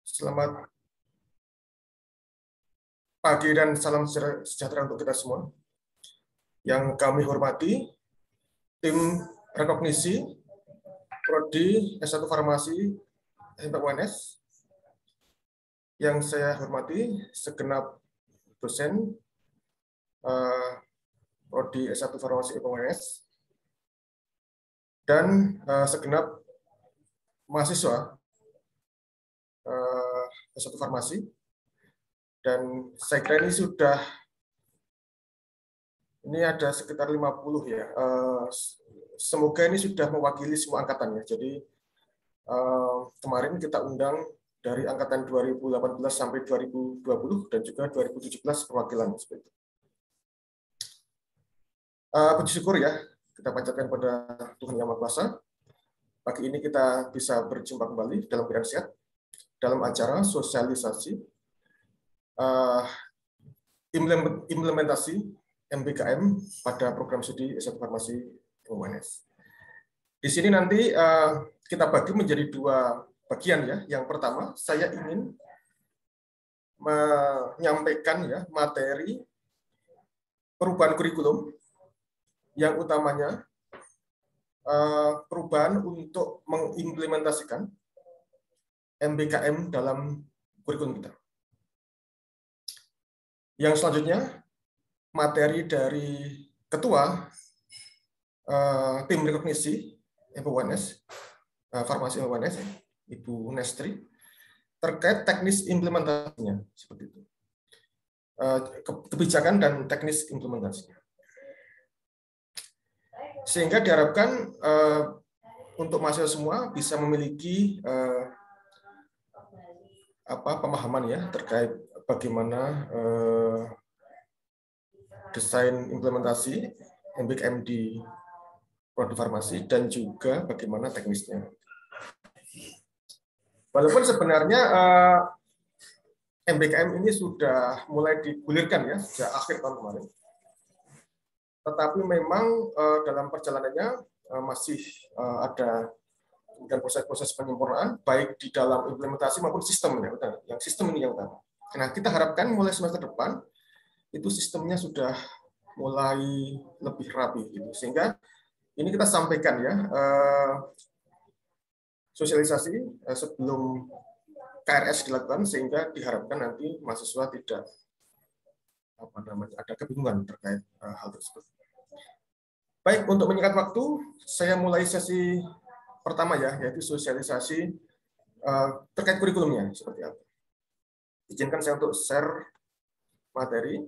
Selamat pagi dan salam sejahtera untuk kita semua. Yang kami hormati, tim rekognisi Prodi S1 Farmasi UNS. Yang saya hormati segenap dosen Prodi S1 Farmasi UNS dan segenap mahasiswa S1 Farmasi. Dan saya kira ini ada sekitar 50 ya. Semoga ini sudah mewakili semua angkatan ya. Jadi kemarin kita undang dari angkatan 2018 sampai 2020 dan juga 2017 perwakilan seperti itu. Puji syukur ya, kita panjatkan pada Tuhan Yang Maha Kuasa. Pagi ini kita bisa berjumpa kembali dalam keadaan sehat dalam acara sosialisasi implementasi MBKM pada program studi S1 Farmasi UNS. Di sini nanti kita bagi menjadi dua bagian ya. Yang pertama, saya ingin menyampaikan ya materi perubahan kurikulum yang utamanya perubahan untuk mengimplementasikan MBKM dalam kurikulum kita. Yang selanjutnya, materi dari Ketua Tim Rekognisi UNS, Farmasi UNS, Ibu Nestri, terkait teknis implementasinya, seperti itu. Kebijakan dan teknis implementasinya. Sehingga diharapkan untuk mahasiswa semua bisa memiliki pemahaman ya terkait bagaimana desain implementasi MBKM di Prodi Farmasi dan juga bagaimana teknisnya. Walaupun sebenarnya MBKM ini sudah mulai digulirkan ya sejak akhir tahun kemarin, tetapi memang dalam perjalanannya masih ada proses-proses penyempurnaan baik di dalam implementasi maupun sistem ya. Yang sistem ini yang utama. Nah, kita harapkan mulai semester depan itu sistemnya sudah mulai lebih rapi gitu. Sehingga ini kita sampaikan ya sosialisasi sebelum KRS dilakukan sehingga diharapkan nanti mahasiswa tidak ada kebingungan terkait hal tersebut. Baik, untuk menyingkat waktu, saya mulai sesi pertama ya, yaitu sosialisasi terkait kurikulumnya seperti apa. Izinkan saya untuk share materi.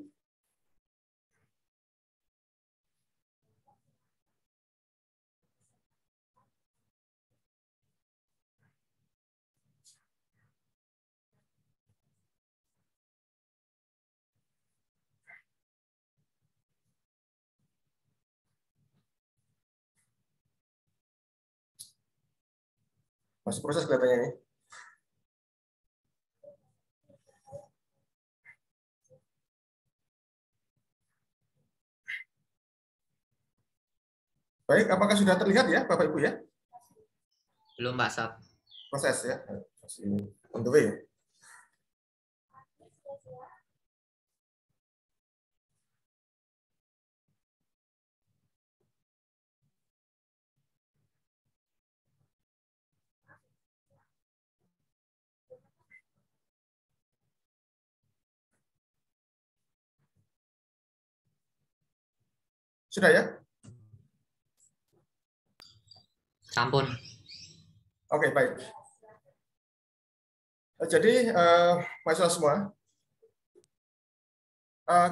Masih proses kelihatannya ini. Baik, apakah sudah terlihat ya Bapak Ibu ya? Belum, Pak Sab. Proses ya, masih on the way ya. Sudah ya? Sampun. Oke, baik. Jadi, mahasiswa semua,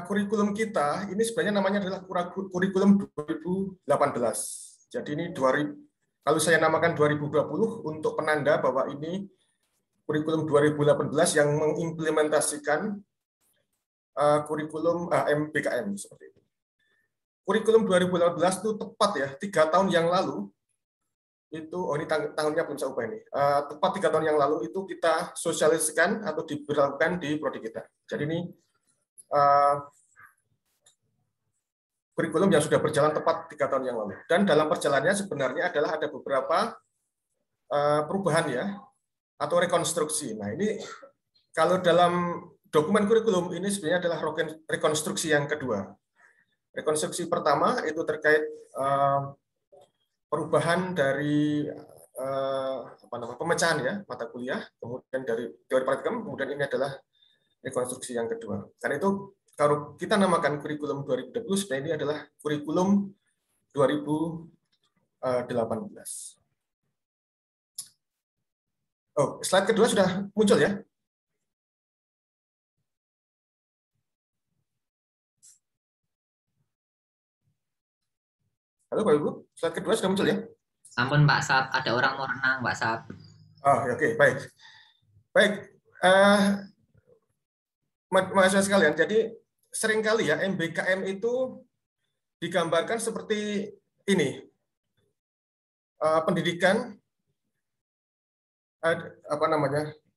kurikulum kita ini sebenarnya namanya adalah kurikulum 2018. Jadi ini kalau saya namakan 2020 untuk penanda bahwa ini kurikulum 2018 yang mengimplementasikan kurikulum MBKM seperti itu. Kurikulum 2018 itu tepat ya 3 tahun yang lalu itu, ini tahunnya belum saya ubah ini. Tepat 3 tahun yang lalu itu kita sosialisasikan atau diberlakukan di prodi kita. Jadi ini kurikulum yang sudah berjalan tepat 3 tahun yang lalu. Dan dalam perjalanannya sebenarnya adalah ada beberapa perubahan ya, atau rekonstruksi. Nah, ini kalau dalam dokumen kurikulum ini sebenarnya adalah rekonstruksi yang kedua. Rekonstruksi pertama itu terkait perubahan dari pemecahan ya mata kuliah, kemudian dari teori praktikum, kemudian ini adalah rekonstruksi yang kedua. Karena itu kalau kita namakan kurikulum 2020, sebenarnya ini adalah kurikulum 2018. Oh, slide kedua sudah muncul ya? Halo Pak Ibu, slide kedua sudah muncul ya? Sampun Pak Sab, ada orang mau renang Pak Sab. Oh, oke, baik. Baik, mahasiswa sekalian, jadi seringkali ya MBKM itu digambarkan seperti ini. Pendidikan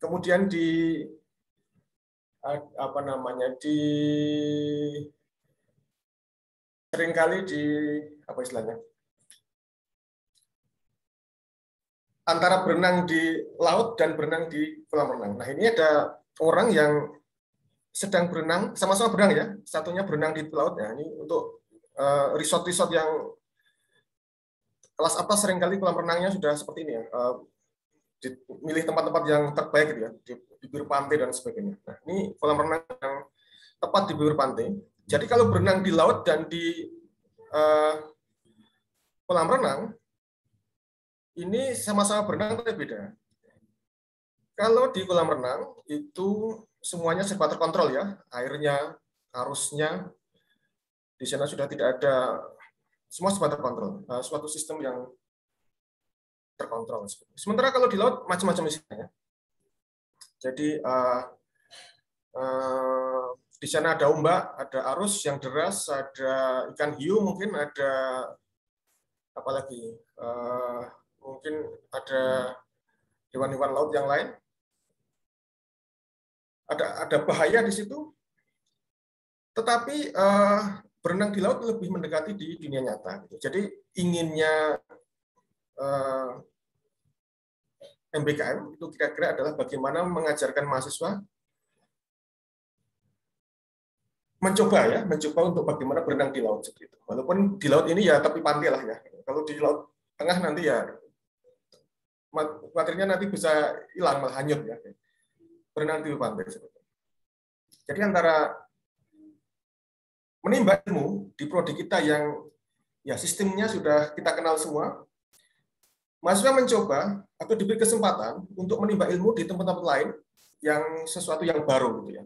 kemudian seringkali apa istilahnya, antara berenang di laut dan berenang di kolam renang. Nah, ini ada orang yang sedang berenang, sama-sama berenang ya, satunya berenang di laut ya. Ini untuk resort-resort yang kelas atas seringkali kolam renangnya sudah seperti ini ya. Milih tempat-tempat yang terbaik gitu ya, di bibir pantai dan sebagainya. Nah, ini kolam renang yang tepat di bibir pantai. Jadi kalau berenang di laut dan di kolam renang, ini sama-sama berenang tapi beda. Kalau di kolam renang itu semuanya serba terkontrol ya, airnya, arusnya, di sana sudah tidak ada, semua serba terkontrol, suatu sistem yang terkontrol. Sementara kalau di laut macam-macam isinya. Jadi di sana ada ombak, ada arus yang deras, ada ikan hiu, mungkin ada apa lagi? Mungkin ada hewan-hewan laut yang lain. Ada bahaya di situ. Tetapi berenang di laut lebih mendekati di dunia nyata. Jadi inginnya MBKM itu kira-kira adalah bagaimana mengajarkan mahasiswa mencoba untuk bagaimana berenang di laut seperti itu. Walaupun di laut ini ya tapi pantai lah ya. Kalau di laut tengah nanti ya materinya nanti bisa hilang, malah hanyut ya. Berenang di pantai seperti itu. Jadi antara menimba ilmu di prodi kita yang ya sistemnya sudah kita kenal semua, mahasiswa mencoba atau diberi kesempatan untuk menimba ilmu di tempat-tempat lain yang sesuatu yang baru gitu ya.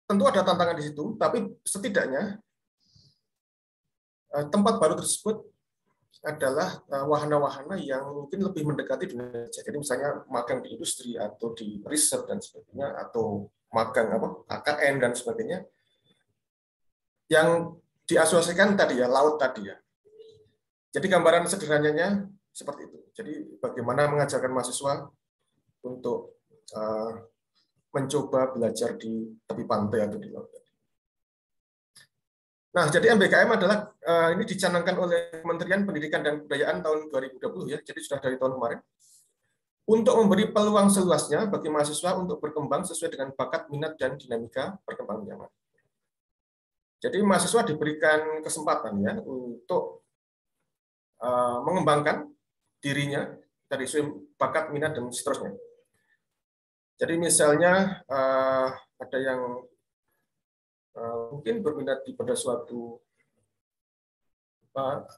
Tentu ada tantangan di situ, tapi setidaknya tempat baru tersebut adalah wahana-wahana yang mungkin lebih mendekati dunia. Jadi misalnya magang di industri atau di riset dan sebagainya, atau magang KKN dan sebagainya, yang diasosiasikan tadi ya, laut tadi ya. Jadi gambaran sederhananya seperti itu. Jadi bagaimana mengajarkan mahasiswa untuk mencoba belajar di tepi pantai atau di laut. Nah, jadi MBKM adalah ini dicanangkan oleh Kementerian Pendidikan dan Kebudayaan tahun 2020 ya. Jadi sudah dari tahun kemarin. Untuk memberi peluang seluasnya bagi mahasiswa untuk berkembang sesuai dengan bakat, minat, dan dinamika perkembangan zaman. Jadi mahasiswa diberikan kesempatan ya untuk mengembangkan dirinya dari bakat, minat, dan seterusnya. Jadi misalnya ada yang mungkin berminat pada suatu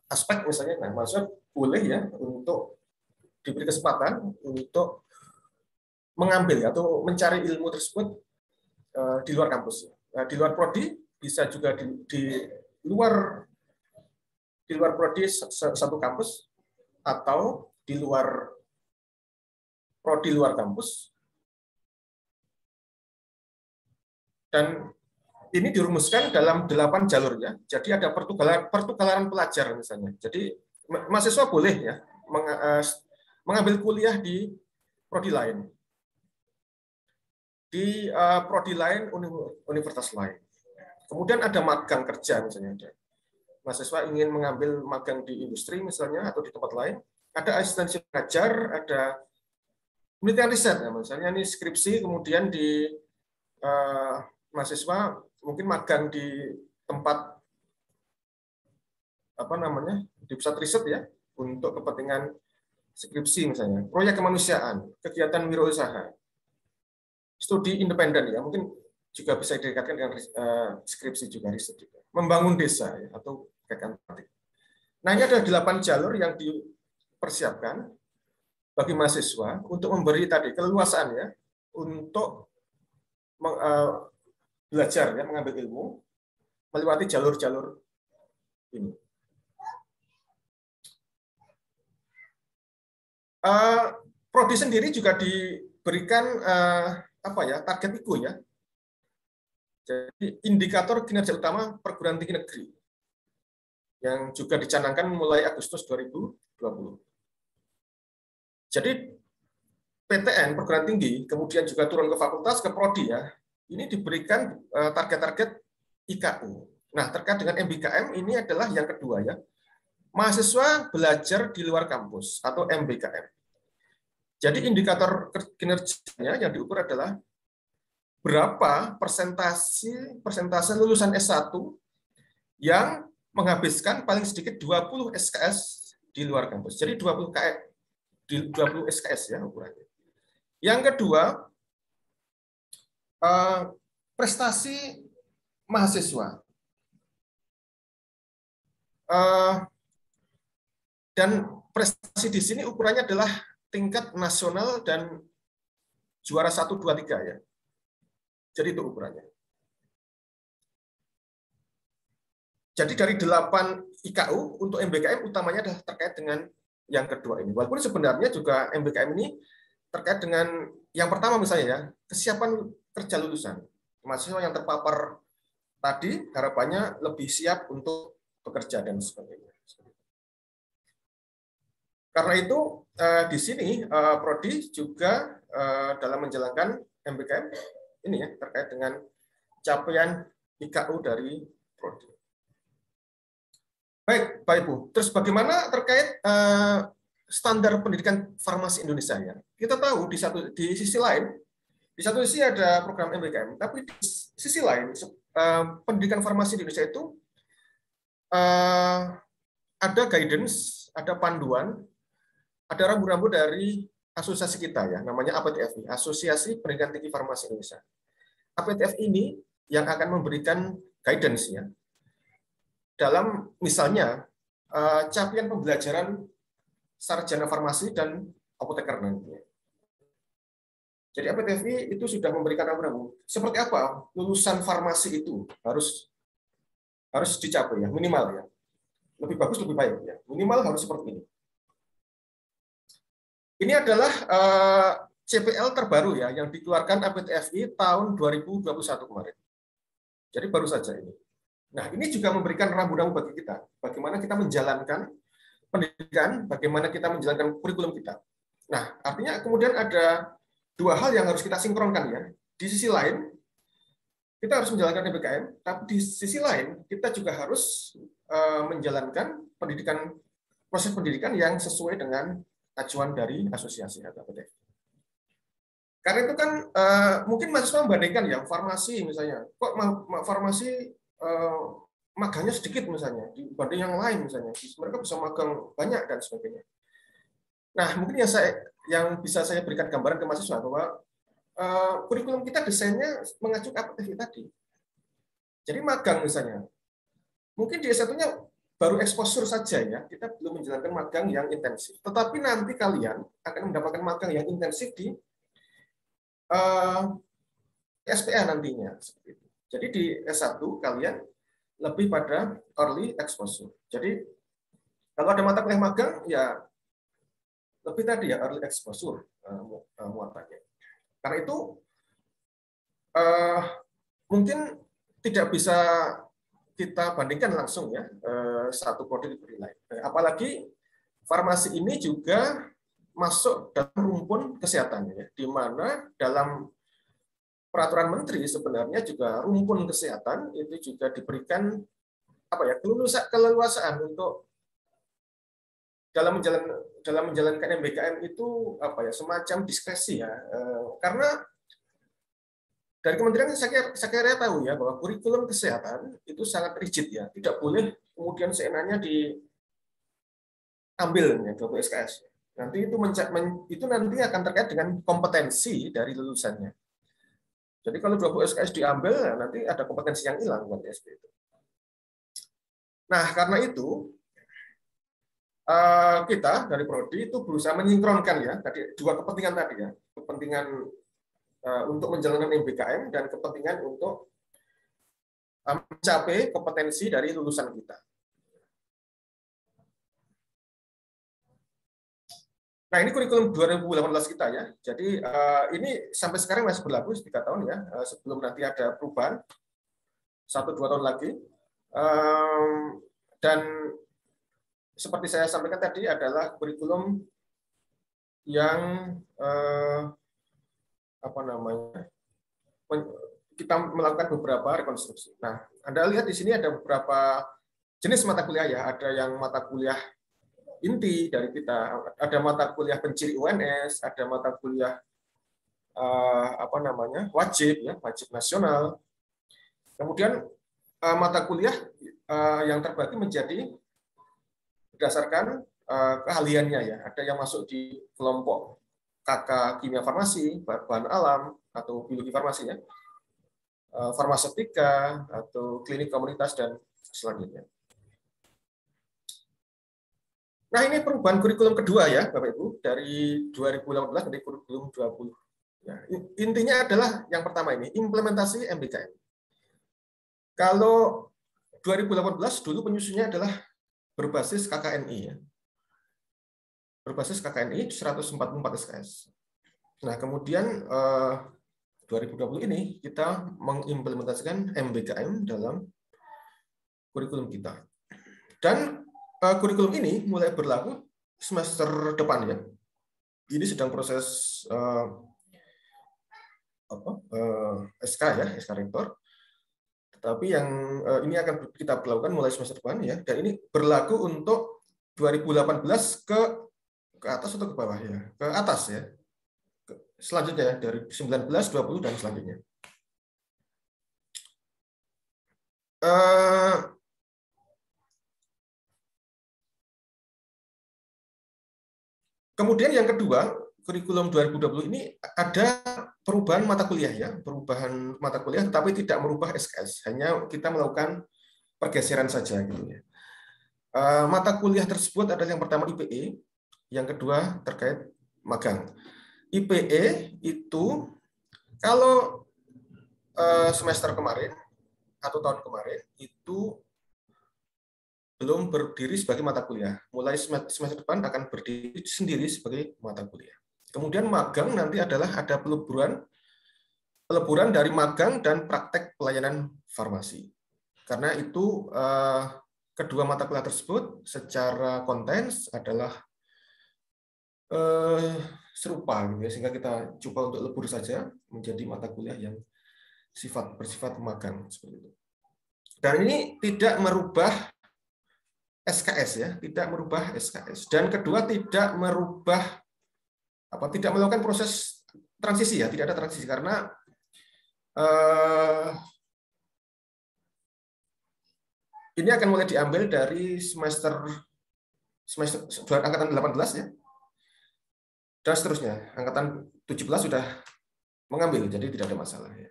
aspek misalnya, nah mahasiswa boleh ya untuk diberi kesempatan untuk mengambil atau mencari ilmu tersebut di luar kampus, di luar prodi, bisa juga di luar prodi satu kampus atau di luar prodi luar kampus. Dan ini dirumuskan dalam 8 jalur ya. Jadi ada pertukaran pelajar misalnya. Jadi mahasiswa boleh ya mengambil kuliah di prodi lain. Di prodi lain, universitas lain. Kemudian ada magang kerja misalnya. mahasiswa ingin mengambil magang di industri misalnya atau di tempat lain, ada asistensi pengajar, ada penelitian riset, ya, misalnya ini skripsi, kemudian di mahasiswa mungkin magang di tempat apa namanya di pusat riset ya untuk kepentingan skripsi misalnya, proyek kemanusiaan, kegiatan wirausaha, studi independen ya mungkin juga bisa dikaitkan dengan skripsi juga riset juga, membangun desa ya, atau kegiatan praktik. Nah ini ada 8 jalur yang dipersiapkan bagi mahasiswa untuk memberi tadi keleluasaan ya untuk belajar ya mengambil ilmu melewati jalur-jalur ini. Prodi sendiri juga diberikan apa ya target IKU ya. Jadi indikator kinerja utama perguruan tinggi negeri yang juga dicanangkan mulai Agustus 2020. Jadi PTN perguruan tinggi kemudian juga turun ke fakultas ke prodi ya. Ini diberikan target-target IKU. Nah, terkait dengan MBKM ini adalah yang kedua ya. Mahasiswa belajar di luar kampus atau MBKM. Jadi indikator kinerjanya yang diukur adalah berapa persentase lulusan S1 yang menghabiskan paling sedikit 20 SKS di luar kampus. Jadi 20 SKS ya ukurannya. Yang kedua, prestasi mahasiswa. Dan prestasi di sini ukurannya adalah tingkat nasional dan juara 1, 2, 3 ya. Jadi itu ukurannya. Jadi dari 8 IKU untuk MBKM utamanya adalah terkait dengan yang kedua ini. Walaupun sebenarnya juga MBKM ini terkait dengan yang pertama misalnya ya, kesiapan kerja lulusan. Mahasiswa yang terpapar tadi harapannya lebih siap untuk bekerja dan sebagainya. Karena itu di sini prodi juga dalam menjalankan MBKM ini ya terkait dengan capaian IKU dari prodi. Baik, Pak Ibu. Terus bagaimana terkait standar pendidikan farmasi Indonesia ya? Kita tahu di sisi lain, di satu sisi ada program MBKM, tapi di sisi lain pendidikan farmasi di Indonesia itu ada guidance, ada panduan, ada rambu-rambu dari asosiasi kita ya, namanya APTFI, Asosiasi Pendidikan Tinggi Farmasi Indonesia. APTFI ini yang akan memberikan guidance ya dalam misalnya capaian pembelajaran sarjana farmasi dan apoteker nantinya. Jadi APTFI itu sudah memberikan rambu-rambu seperti apa lulusan farmasi itu harus dicapai ya, minimal ya. Lebih bagus lebih baik ya. Minimal harus seperti ini. Ini adalah CPL terbaru ya yang dikeluarkan APTFI tahun 2021 kemarin. Jadi baru saja ini. Nah, ini juga memberikan rambu-rambu bagi kita, bagaimana kita menjalankan pendidikan, bagaimana kita menjalankan kurikulum kita. Nah, artinya kemudian ada 2 hal yang harus kita sinkronkan ya. Di sisi lain, kita harus menjalankan MBKM, tapi di sisi lain kita juga harus menjalankan proses pendidikan yang sesuai dengan acuan dari asosiasi APTFI. Karena itu kan mungkin mahasiswa membandingkan ya farmasi misalnya, kok farmasi magangnya sedikit misalnya dibanding yang lain misalnya, mereka bisa magang banyak dan sebagainya. Nah mungkin yang bisa saya berikan gambaran ke mahasiswa bahwa kurikulum kita desainnya mengacu ke APTFI tadi. Jadi magang misalnya, mungkin di S1-nya baru exposure saja ya, kita belum menjalankan magang yang intensif. Tetapi nanti kalian akan mendapatkan magang yang intensif di SPA nantinya. Jadi di S1 kalian lebih pada early exposure. Jadi kalau ada mata kuliah magang ya lebih tadi ya early exposure muatannya. Karena itu mungkin tidak bisa kita bandingkan langsung ya satu prodi dengan lain. Apalagi farmasi ini juga masuk dalam rumpun kesehatan ya, di mana dalam peraturan menteri sebenarnya juga rumpun kesehatan itu juga diberikan keleluasaan untuk dalam menjalankan MBKM itu semacam diskresi ya. Karena dari kementerian saya kira tahu ya bahwa kurikulum kesehatan itu sangat rigid ya, tidak boleh kemudian seenaknya diambil ya 20 SKS. Nanti itu nanti akan terkait dengan kompetensi dari lulusannya. Jadi kalau 20 SKS diambil, nanti ada kompetensi yang hilang buat SP itu. Nah, karena itu kita dari Prodi itu berusaha menyinkronkan ya tadi dua kepentingan tadi ya, kepentingan untuk menjalankan MBKM dan kepentingan untuk mencapai kompetensi dari lulusan kita. Nah, ini kurikulum 2018 kita ya. Jadi ini sampai sekarang masih berlaku 3 tahun ya, sebelum nanti ada perubahan 1-2 tahun lagi. Dan seperti saya sampaikan tadi adalah kurikulum yang kita melakukan beberapa rekonstruksi. Nah, Anda lihat di sini ada beberapa jenis mata kuliah ya. Ada yang mata kuliah inti dari kita, ada mata kuliah penciri UNS, ada mata kuliah wajib ya, wajib nasional. Kemudian mata kuliah yang terbagi menjadi berdasarkan keahliannya ya. Ada yang masuk di kelompok KK kimia farmasi, bahan alam atau biologi farmasi ya, farmaseutika atau klinik komunitas dan selanjutnya. Nah, ini perubahan kurikulum kedua ya, Bapak Ibu, dari 2018 menjadi kurikulum 20. Ya, intinya adalah yang pertama ini, implementasi MBKM. Kalau 2018 dulu penyusunnya adalah berbasis KKNI ya. Berbasis KKNI 144 SKS. Nah, kemudian 2020 ini kita mengimplementasikan MBKM dalam kurikulum kita. Dan kurikulum ini mulai berlaku semester depan ya. Ini sedang proses SK ya, SK Rektor. Tetapi yang ini akan kita lakukan mulai semester depan ya. Dan ini berlaku untuk 2018 ke atas atau ke bawah ya? Ke atas ya. Selanjutnya ya, dari 19, 20 dan selanjutnya. Kemudian yang kedua, kurikulum 2020 ini ada perubahan mata kuliah ya, perubahan mata kuliah, tapi tidak merubah SKS, hanya kita melakukan pergeseran saja gitu ya. Mata kuliah tersebut adalah yang pertama IPE, yang kedua terkait magang. IPE itu kalau semester kemarin atau tahun kemarin itu belum berdiri sebagai mata kuliah. Mulai semester depan akan berdiri sendiri sebagai mata kuliah. Kemudian magang nanti adalah ada peleburan dari magang dan praktek pelayanan farmasi. Karena itu kedua mata kuliah tersebut secara konten adalah serupa gitu ya, sehingga kita coba untuk lebur saja menjadi mata kuliah yang bersifat magang seperti itu. Dan ini tidak merubah SKS ya, tidak merubah SKS. Dan kedua tidak melakukan proses transisi ya, tidak ada transisi karena ini akan mulai diambil dari semester angkatan 18 ya. Dan seterusnya, angkatan 17 sudah mengambil, jadi tidak ada masalah ya.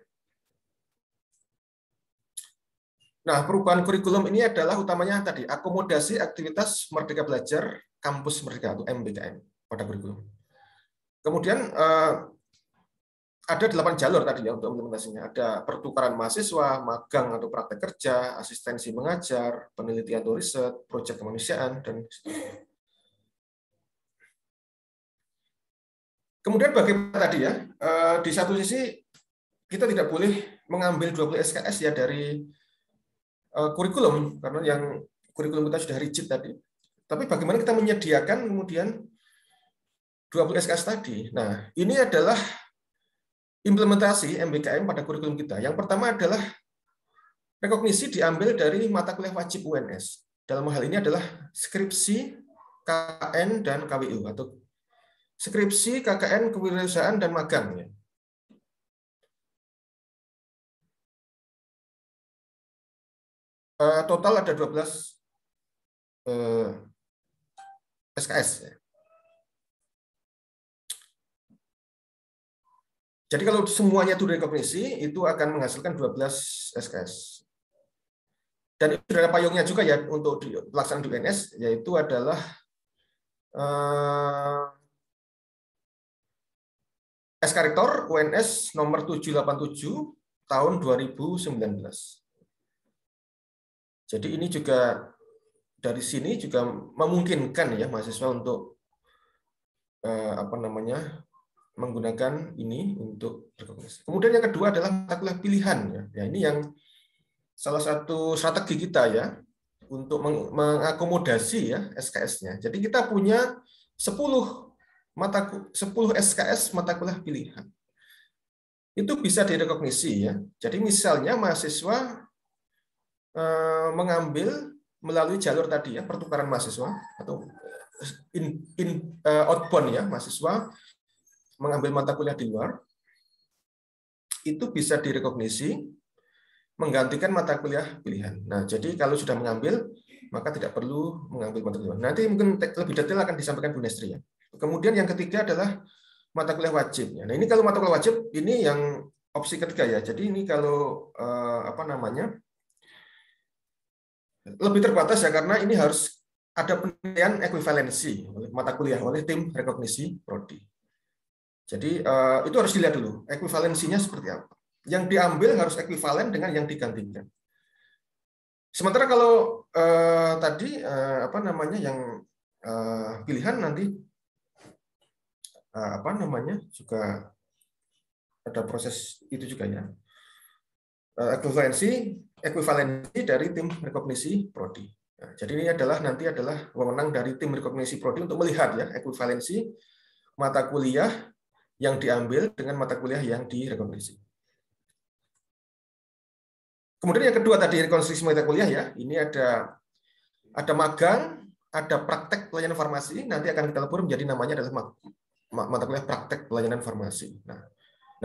Nah, perubahan kurikulum ini adalah utamanya tadi akomodasi aktivitas Merdeka Belajar Kampus Merdeka atau MBKM pada kurikulum. Kemudian ada 8 jalur tadi ya untuk implementasinya. Ada pertukaran mahasiswa, magang atau praktek kerja, asistensi mengajar, penelitian atau riset, proyek kemanusiaan dan kemudian bagaimana tadi ya? Di satu sisi kita tidak boleh mengambil 20 SKS ya dari kurikulum, karena yang kurikulum kita sudah rigid tadi. Tapi bagaimana kita menyediakan kemudian 20 SKS tadi? Nah, ini adalah implementasi MBKM pada kurikulum kita. Yang pertama adalah Rekognisi diambil dari mata kuliah wajib UNS. Dalam hal ini adalah skripsi, KKN, dan KWU, atau skripsi, KKN, kewirausahaan, dan magang. Ya. Total ada 12 SKS. Ya. Jadi kalau semuanya itu rekognisi, itu akan menghasilkan 12 SKS. Dan itu ada payungnya juga ya untuk pelaksanaan di UNS, yaitu adalah SK Rektor UNS nomor 787 tahun 2019. Jadi ini juga dari sini juga memungkinkan ya mahasiswa untuk menggunakan ini untuk rekognisi. Kemudian yang kedua adalah mata kuliah pilihan. Ya, ini yang salah satu strategi kita ya untuk mengakomodasi ya SKS-nya. Jadi kita punya 10 SKS mata kuliah pilihan. Itu bisa direkognisi ya. Jadi misalnya mahasiswa mengambil melalui jalur tadi ya, pertukaran mahasiswa atau outbound ya, mahasiswa mengambil mata kuliah di luar, itu bisa direkognisi menggantikan mata kuliah pilihan. Nah, jadi kalau sudah mengambil, maka tidak perlu mengambil mata kuliah. Nanti mungkin lebih detail akan disampaikan Bu Nestri ya. Kemudian yang ketiga adalah mata kuliah wajib. Nah, ini kalau mata kuliah wajib, ini yang opsi ketiga ya. Jadi ini kalau lebih terbatas ya, karena ini harus ada penilaian ekuivalensi oleh mata kuliah oleh tim rekognisi prodi. Jadi itu harus dilihat dulu ekuivalensinya seperti apa. Yang diambil harus ekuivalen dengan yang digantikan. Sementara kalau tadi yang pilihan nanti juga ada proses itu juga ya. Ekuivalensi dari tim rekognisi prodi. Nah, jadi ini nanti adalah wewenang dari tim rekognisi prodi untuk melihat ya ekuivalensi mata kuliah yang diambil dengan mata kuliah yang direkognisi. Kemudian yang kedua tadi rekonstruksi mata kuliah ya, ini ada magang, ada praktek pelayanan farmasi, nanti akan kita lebur menjadi namanya adalah mata kuliah praktek pelayanan farmasi. Nah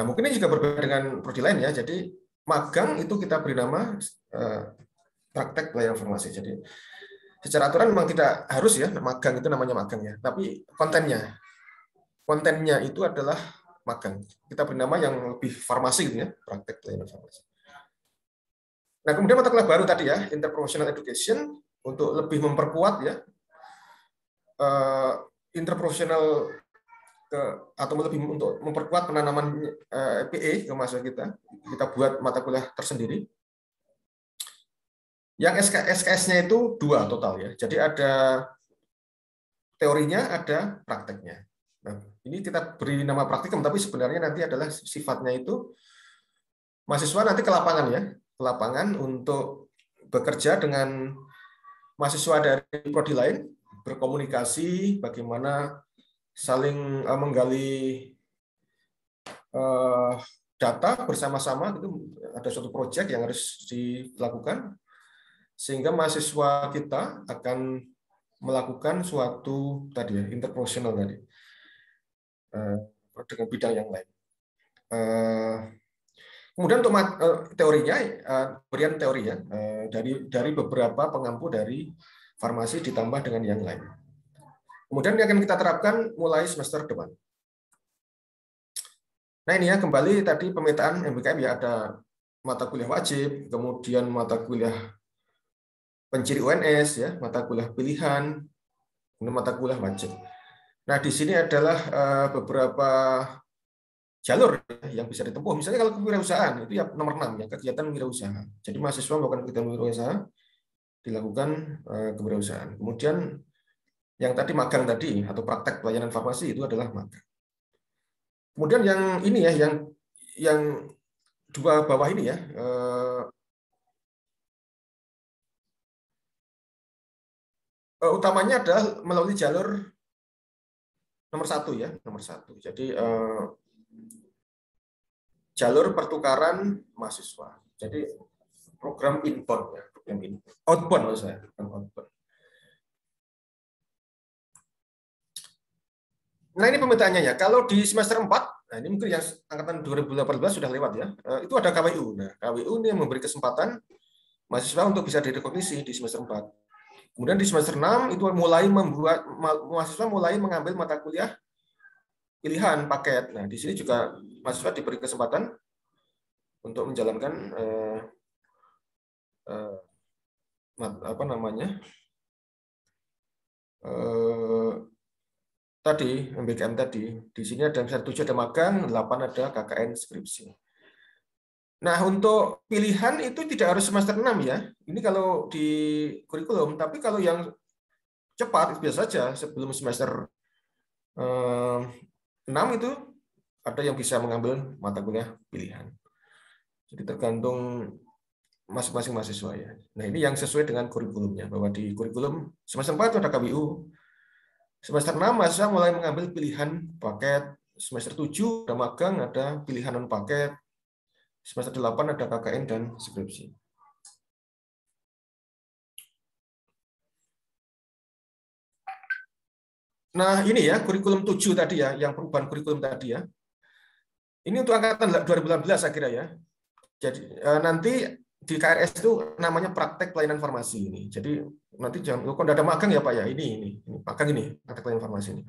mungkin ini juga berbeda dengan prodi lain ya, jadi magang itu kita beri nama praktek pelayanan farmasi. Jadi secara aturan memang tidak harus ya, magang itu namanya magang ya, tapi kontennya itu adalah magang. Kita beri nama yang lebih farmasi gitu ya, praktek pelayanan farmasi. Nah, kemudian mata kuliah baru tadi ya, interprofessional education, untuk lebih memperkuat ya interprofessional atau lebih untuk memperkuat penanaman PE ke mahasiswa kita buat mata kuliah tersendiri. Yang SKS-nya itu 2 total ya. Jadi ada teorinya, ada prakteknya. Nah, ini kita beri nama praktikum, tapi sebenarnya nanti adalah sifatnya itu mahasiswa nanti ke lapangan ya, ke lapangan untuk bekerja dengan mahasiswa dari prodi lain, berkomunikasi, bagaimana saling menggali data bersama-sama, itu ada suatu proyek yang harus dilakukan, sehingga mahasiswa kita akan melakukan suatu tadi ya, interprofesional tadi dengan bidang yang lain. Kemudian untuk teorinya, berian teori ya dari beberapa pengampu dari farmasi ditambah dengan yang lain. Kemudian yang akan kita terapkan mulai semester depan. Nah ini ya kembali tadi pemetaan MBKM ya, ada mata kuliah wajib, kemudian mata kuliah penciri UNS ya, mata kuliah pilihan, kemudian mata kuliah wajib. Nah di sini adalah beberapa jalur yang bisa ditempuh. Misalnya kalau kewirausahaan itu ya nomor 6 ya, kegiatan wirausaha. Jadi mahasiswa melakukan kegiatan wirausaha dilakukan kewirausahaan. Kemudian yang tadi magang tadi atau praktek pelayanan farmasi itu adalah magang. Kemudian yang ini ya, yang 2 bawah ini ya, utamanya adalah melalui jalur nomor 1 ya, nomor 1. Jadi jalur pertukaran mahasiswa. Jadi program inbound ya, program inbound. Outbound maksud saya, bukan outbound. Nah, ini permintaannya ya. Kalau di semester 4, nah ini mungkin yang angkatan 2018 sudah lewat ya. Itu ada KWU. Nah, KWU ini yang memberi kesempatan mahasiswa untuk bisa direkognisi di semester 4. Kemudian di semester 6 itu mulai membuat mahasiswa mulai mengambil mata kuliah pilihan paket. Nah, di sini juga mahasiswa diberi kesempatan untuk menjalankan apa namanya? Tadi MBKM tadi. Di sini ada semester 7 ada magang, 8 ada KKN skripsi. Nah, untuk pilihan itu tidak harus semester 6 ya. Ini kalau di kurikulum, tapi kalau yang cepat biasa saja sebelum semester 6 itu ada yang bisa mengambil mata kuliah pilihan. Jadi tergantung masing-masing mahasiswa ya. Nah, ini yang sesuai dengan kurikulumnya, bahwa di kurikulum semester 4 itu ada KWU. Semester 6 mahasiswa mulai mengambil pilihan paket. Semester 7 ada magang, ada pilihan non paket. Semester 8 ada KKN dan skripsi. Nah, ini ya kurikulum 7 tadi ya, yang perubahan kurikulum tadi ya. Ini untuk angkatan 2018 saya kira ya. Jadi nanti di KRS itu namanya praktek pelayanan farmasi ini. Jadi nanti jangan kok ada magang ya Pak ya. Ini magang ini praktek pelayanan farmasi ini.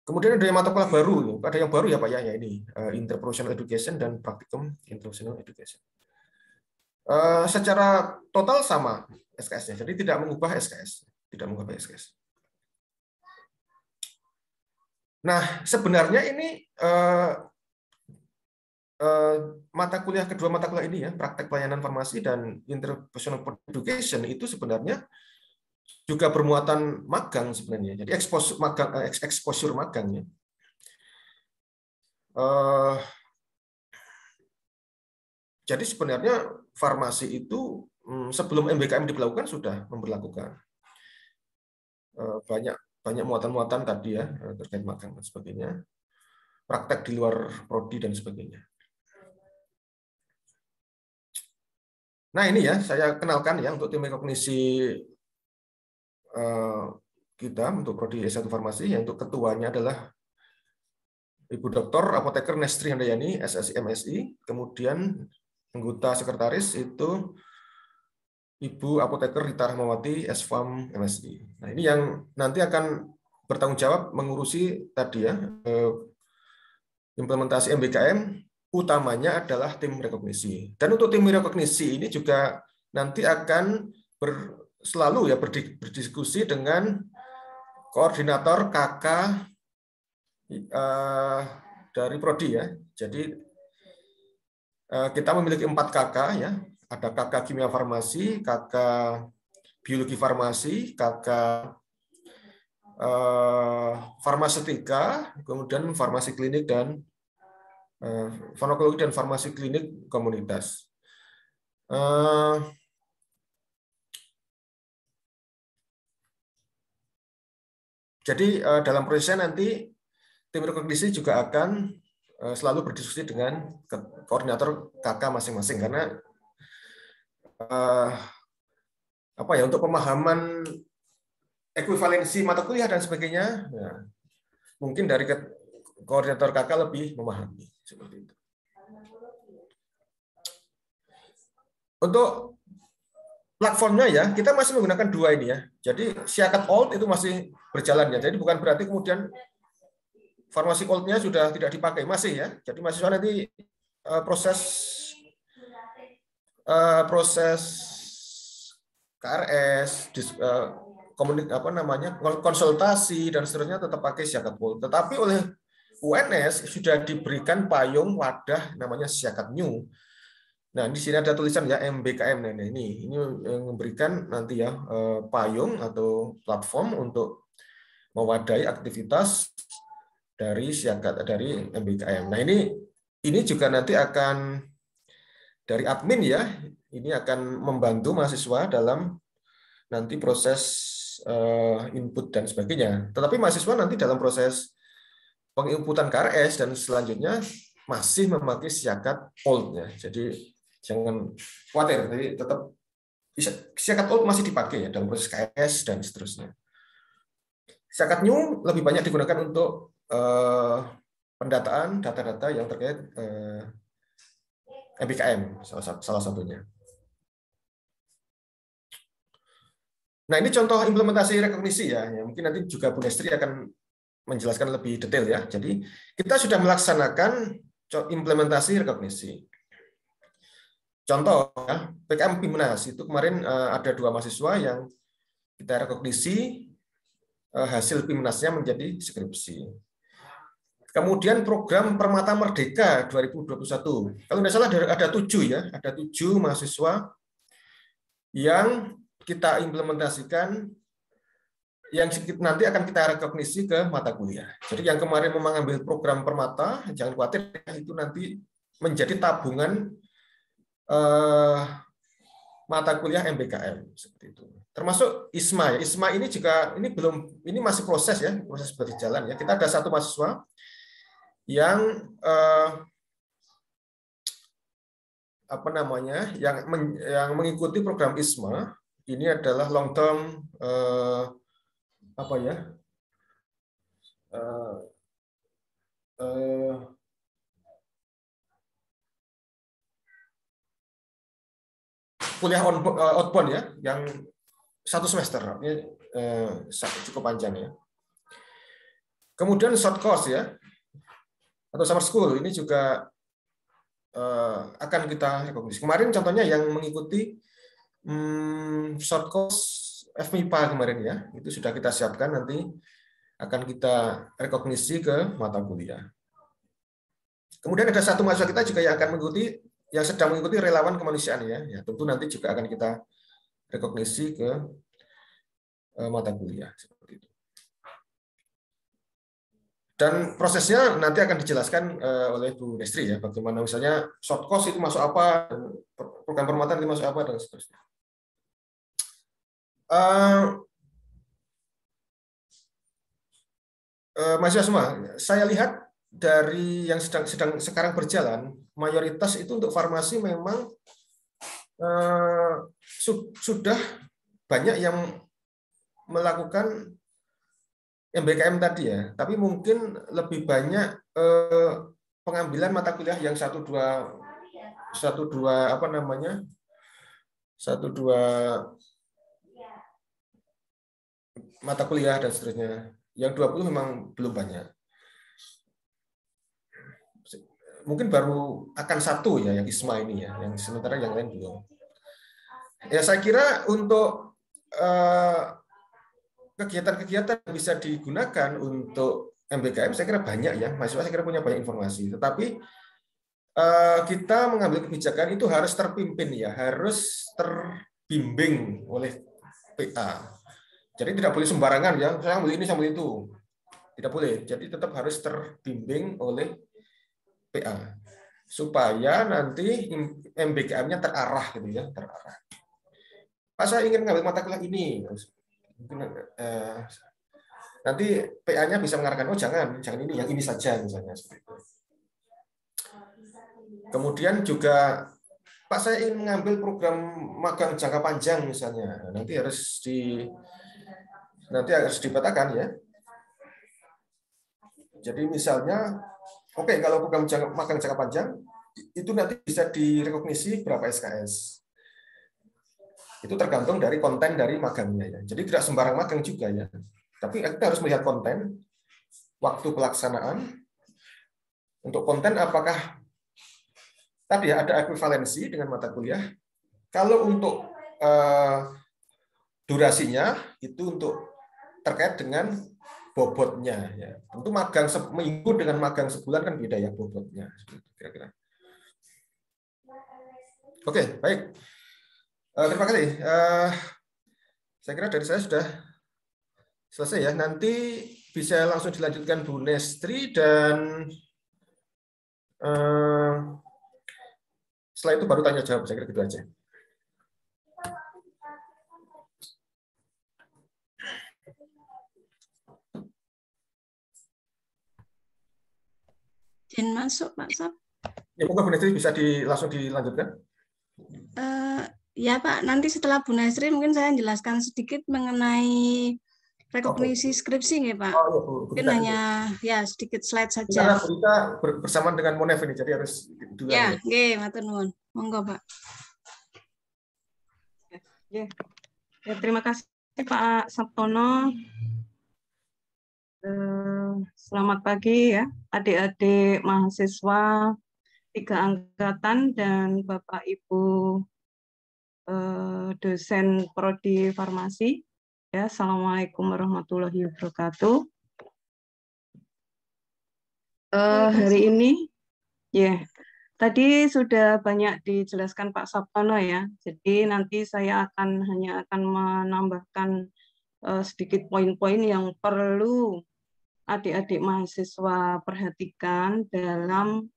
Kemudian ada yang mata kuliah baru, ada yang baru ya Pak ya, ini interprofessional education dan praktikum interprofessional education. Secara total sama SKS-nya, jadi tidak mengubah SKS, tidak mengubah SKS. Nah, sebenarnya ini kedua mata kuliah ini ya, praktek pelayanan farmasi dan interprofessional education itu sebenarnya juga bermuatan magang sebenarnya. Jadi exposure magangnya. Jadi sebenarnya farmasi itu sebelum MBKM diberlakukan sudah memberlakukan banyak muatan-muatan tadi ya terkait magang dan sebagainya, praktek di luar prodi dan sebagainya. Nah ini ya saya kenalkan ya untuk tim rekognisi kita untuk prodi S1 Farmasi, yang untuk ketuanya adalah Ibu Dr. Apoteker Nestri Handayani, SSI MSI, kemudian anggota sekretaris itu Ibu Apoteker Rita Rahmawati, SFAM MSI. Nah ini yang nanti akan bertanggung jawab mengurusi tadi ya implementasi MBKM, utamanya adalah tim rekognisi. Dan untuk tim rekognisi ini juga nanti akan selalu ya berdiskusi dengan koordinator KK dari prodi ya. Jadi kita memiliki 4 KK ya. Ada KK kimia farmasi, KK biologi farmasi, KK farmaseutika, kemudian farmasi klinik dan farmakologi dan farmasi klinik komunitas. Jadi dalam prosesnya nanti tim rekognisi juga akan selalu berdiskusi dengan koordinator KK masing-masing, karena apa ya, untuk pemahaman ekuivalensi mata kuliah dan sebagainya, ya, mungkin dari koordinator KK lebih memahami seperti itu. Untuk platformnya ya, kita masih menggunakan 2 ini ya. Jadi Siakat Old itu masih berjalan ya. Jadi bukan berarti kemudian farmasi old-nya sudah tidak dipakai, masih ya. Jadi mahasiswa nanti proses KRS, konsultasi dan seterusnya tetap pakai Siakat Old. Tetapi oleh UNS sudah diberikan payung wadah namanya Siakat New. Nah, di sini ada tulisan ya MBKM. Nah, ini yang memberikan nanti ya payung atau platform untuk mewadahi aktivitas dari MBKM. Nah, ini juga nanti akan dari admin ya, ini akan membantu mahasiswa dalam nanti proses input dan sebagainya. Tetapi mahasiswa nanti dalam proses penginputan KRS dan selanjutnya masih memakai Siakat Old ya. Jadi Jangan khawatir, jadi tetap Siakat old masih dipakai ya dalam proses KS dan seterusnya. Siakat new lebih banyak digunakan untuk pendataan data-data yang terkait MBKM salah satunya. Nah, ini contoh implementasi rekognisi ya. Mungkin nanti juga Bu Nestri akan menjelaskan lebih detail ya. Jadi kita sudah melaksanakan implementasi rekognisi. Contoh ya, PKM Pimnas itu kemarin ada 2 mahasiswa yang kita rekognisi hasil Pimnasnya menjadi skripsi. Kemudian program Permata Merdeka 2021. Kalau tidak salah ada 7 ya, ada 7 mahasiswa yang kita implementasikan yang nanti akan kita rekognisi ke mata kuliah. Jadi yang kemarin mengambil program Permata, jangan khawatir itu nanti menjadi tabungan mata kuliah MBKM seperti itu. Termasuk ISMA ya. ISMA ini juga ini masih proses ya, proses berjalan ya. Kita ada 1 mahasiswa yang yang mengikuti program ISMA. Ini adalah long term kuliah outbound ya, yang 1 semester, ini cukup panjang ya. Kemudian short course ya, atau summer school, ini juga akan kita rekognisi. Kemarin contohnya yang mengikuti short course FMIPA kemarin ya, itu sudah kita siapkan, nanti akan kita rekognisi ke mata kuliah. Kemudian ada 1 mahasiswa kita juga yang akan mengikuti, yang sedang mengikuti relawan kemanusiaan ya, tentu nanti juga akan kita rekognisi ke mata kuliah seperti itu. Dan prosesnya nanti akan dijelaskan oleh Bu Nestri ya, bagaimana misalnya short course itu masuk apa, program permata itu masuk apa dan seterusnya. Mahasiswa semua, saya lihat dari yang sedang sekarang berjalan, mayoritas itu untuk farmasi memang sudah banyak yang melakukan MBKM tadi ya, tapi mungkin lebih banyak pengambilan mata kuliah yang 1-2 mata kuliah dan seterusnya. Yang 20 memang belum banyak. Mungkin baru akan 1 ya yang ISMA ini ya, yang sementara yang lain belum. Ya saya kira untuk kegiatan-kegiatan yang bisa digunakan untuk MBKM saya kira banyak ya, mahasiswa saya kira punya banyak informasi. Tetapi kita mengambil kebijakan itu harus terpimpin ya, harus terbimbing oleh PA. Jadi tidak boleh sembarangan ya, saya ambil ini, saya ambil itu. Tidak boleh. Jadi tetap harus terbimbing oleh PA supaya nanti MBKM-nya terarah gitu ya, terarah. Pak, saya ingin mengambil mata kuliah ini. Nanti PA-nya bisa mengarahkan, oh jangan ini, yang ini saja misalnya seperti itu. Kemudian juga Pak, saya ingin mengambil program magang jangka panjang misalnya. Nanti harus dipetakan ya. Jadi misalnya, oke, kalau program magang jangka panjang itu nanti bisa direkognisi berapa SKS. Itu tergantung dari konten dari magangnya ya. Jadi tidak sembarang magang juga ya. Tapi kita harus melihat konten, waktu pelaksanaan. Untuk konten apakah tadi ya ada ekuivalensi dengan mata kuliah. Kalau untuk durasinya itu untuk terkait dengan bobotnya ya. Tentu magang seminggu dengan magang sebulan kan beda ya bobotnya kira-kira. Oke, baik. Terima kasih. Saya kira dari saya sudah selesai ya. Nanti bisa langsung dilanjutkan Bu Nestri dan setelah itu baru tanya jawab. Saya kira gitu aja. Izin masuk, Pak Sab. Ya, monggo Bu Nestri bisa langsung dilanjutkan. Ya Pak, nanti setelah Bu Nasri mungkin saya jelaskan sedikit mengenai rekognisi skripsi ya Pak. Oh iya Bu, Mungkin Berita hanya ya sedikit slide ini karena saja. Berita bersama dengan Monev ini, jadi harus duluan. Ya, nggih, matur nuwun. Monggo Pak. Ya, terima kasih Pak Sabtono. Selamat pagi ya, adik-adik mahasiswa 3 angkatan dan Bapak Ibu dosen Prodi Farmasi. Ya, Assalamualaikum warahmatullahi wabarakatuh. Hari ini, ya, tadi sudah banyak dijelaskan Pak Sabtono ya. Jadi nanti saya hanya akan menambahkan sedikit poin-poin yang perlu adik-adik mahasiswa perhatikan dalam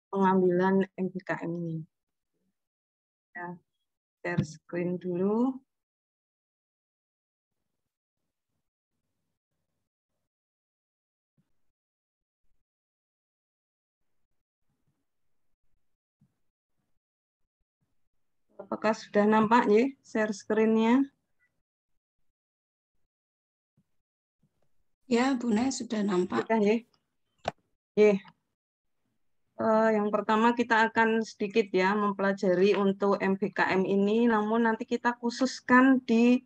pengambilan MBKM ini. Ya, share screen dulu. Apakah sudah nampak ya share screen-nya? Ya, Bu Nes sudah nampak. Sudah ya. Ya. Yang pertama kita akan sedikit ya mempelajari untuk MBKM ini, namun nanti kita khususkan di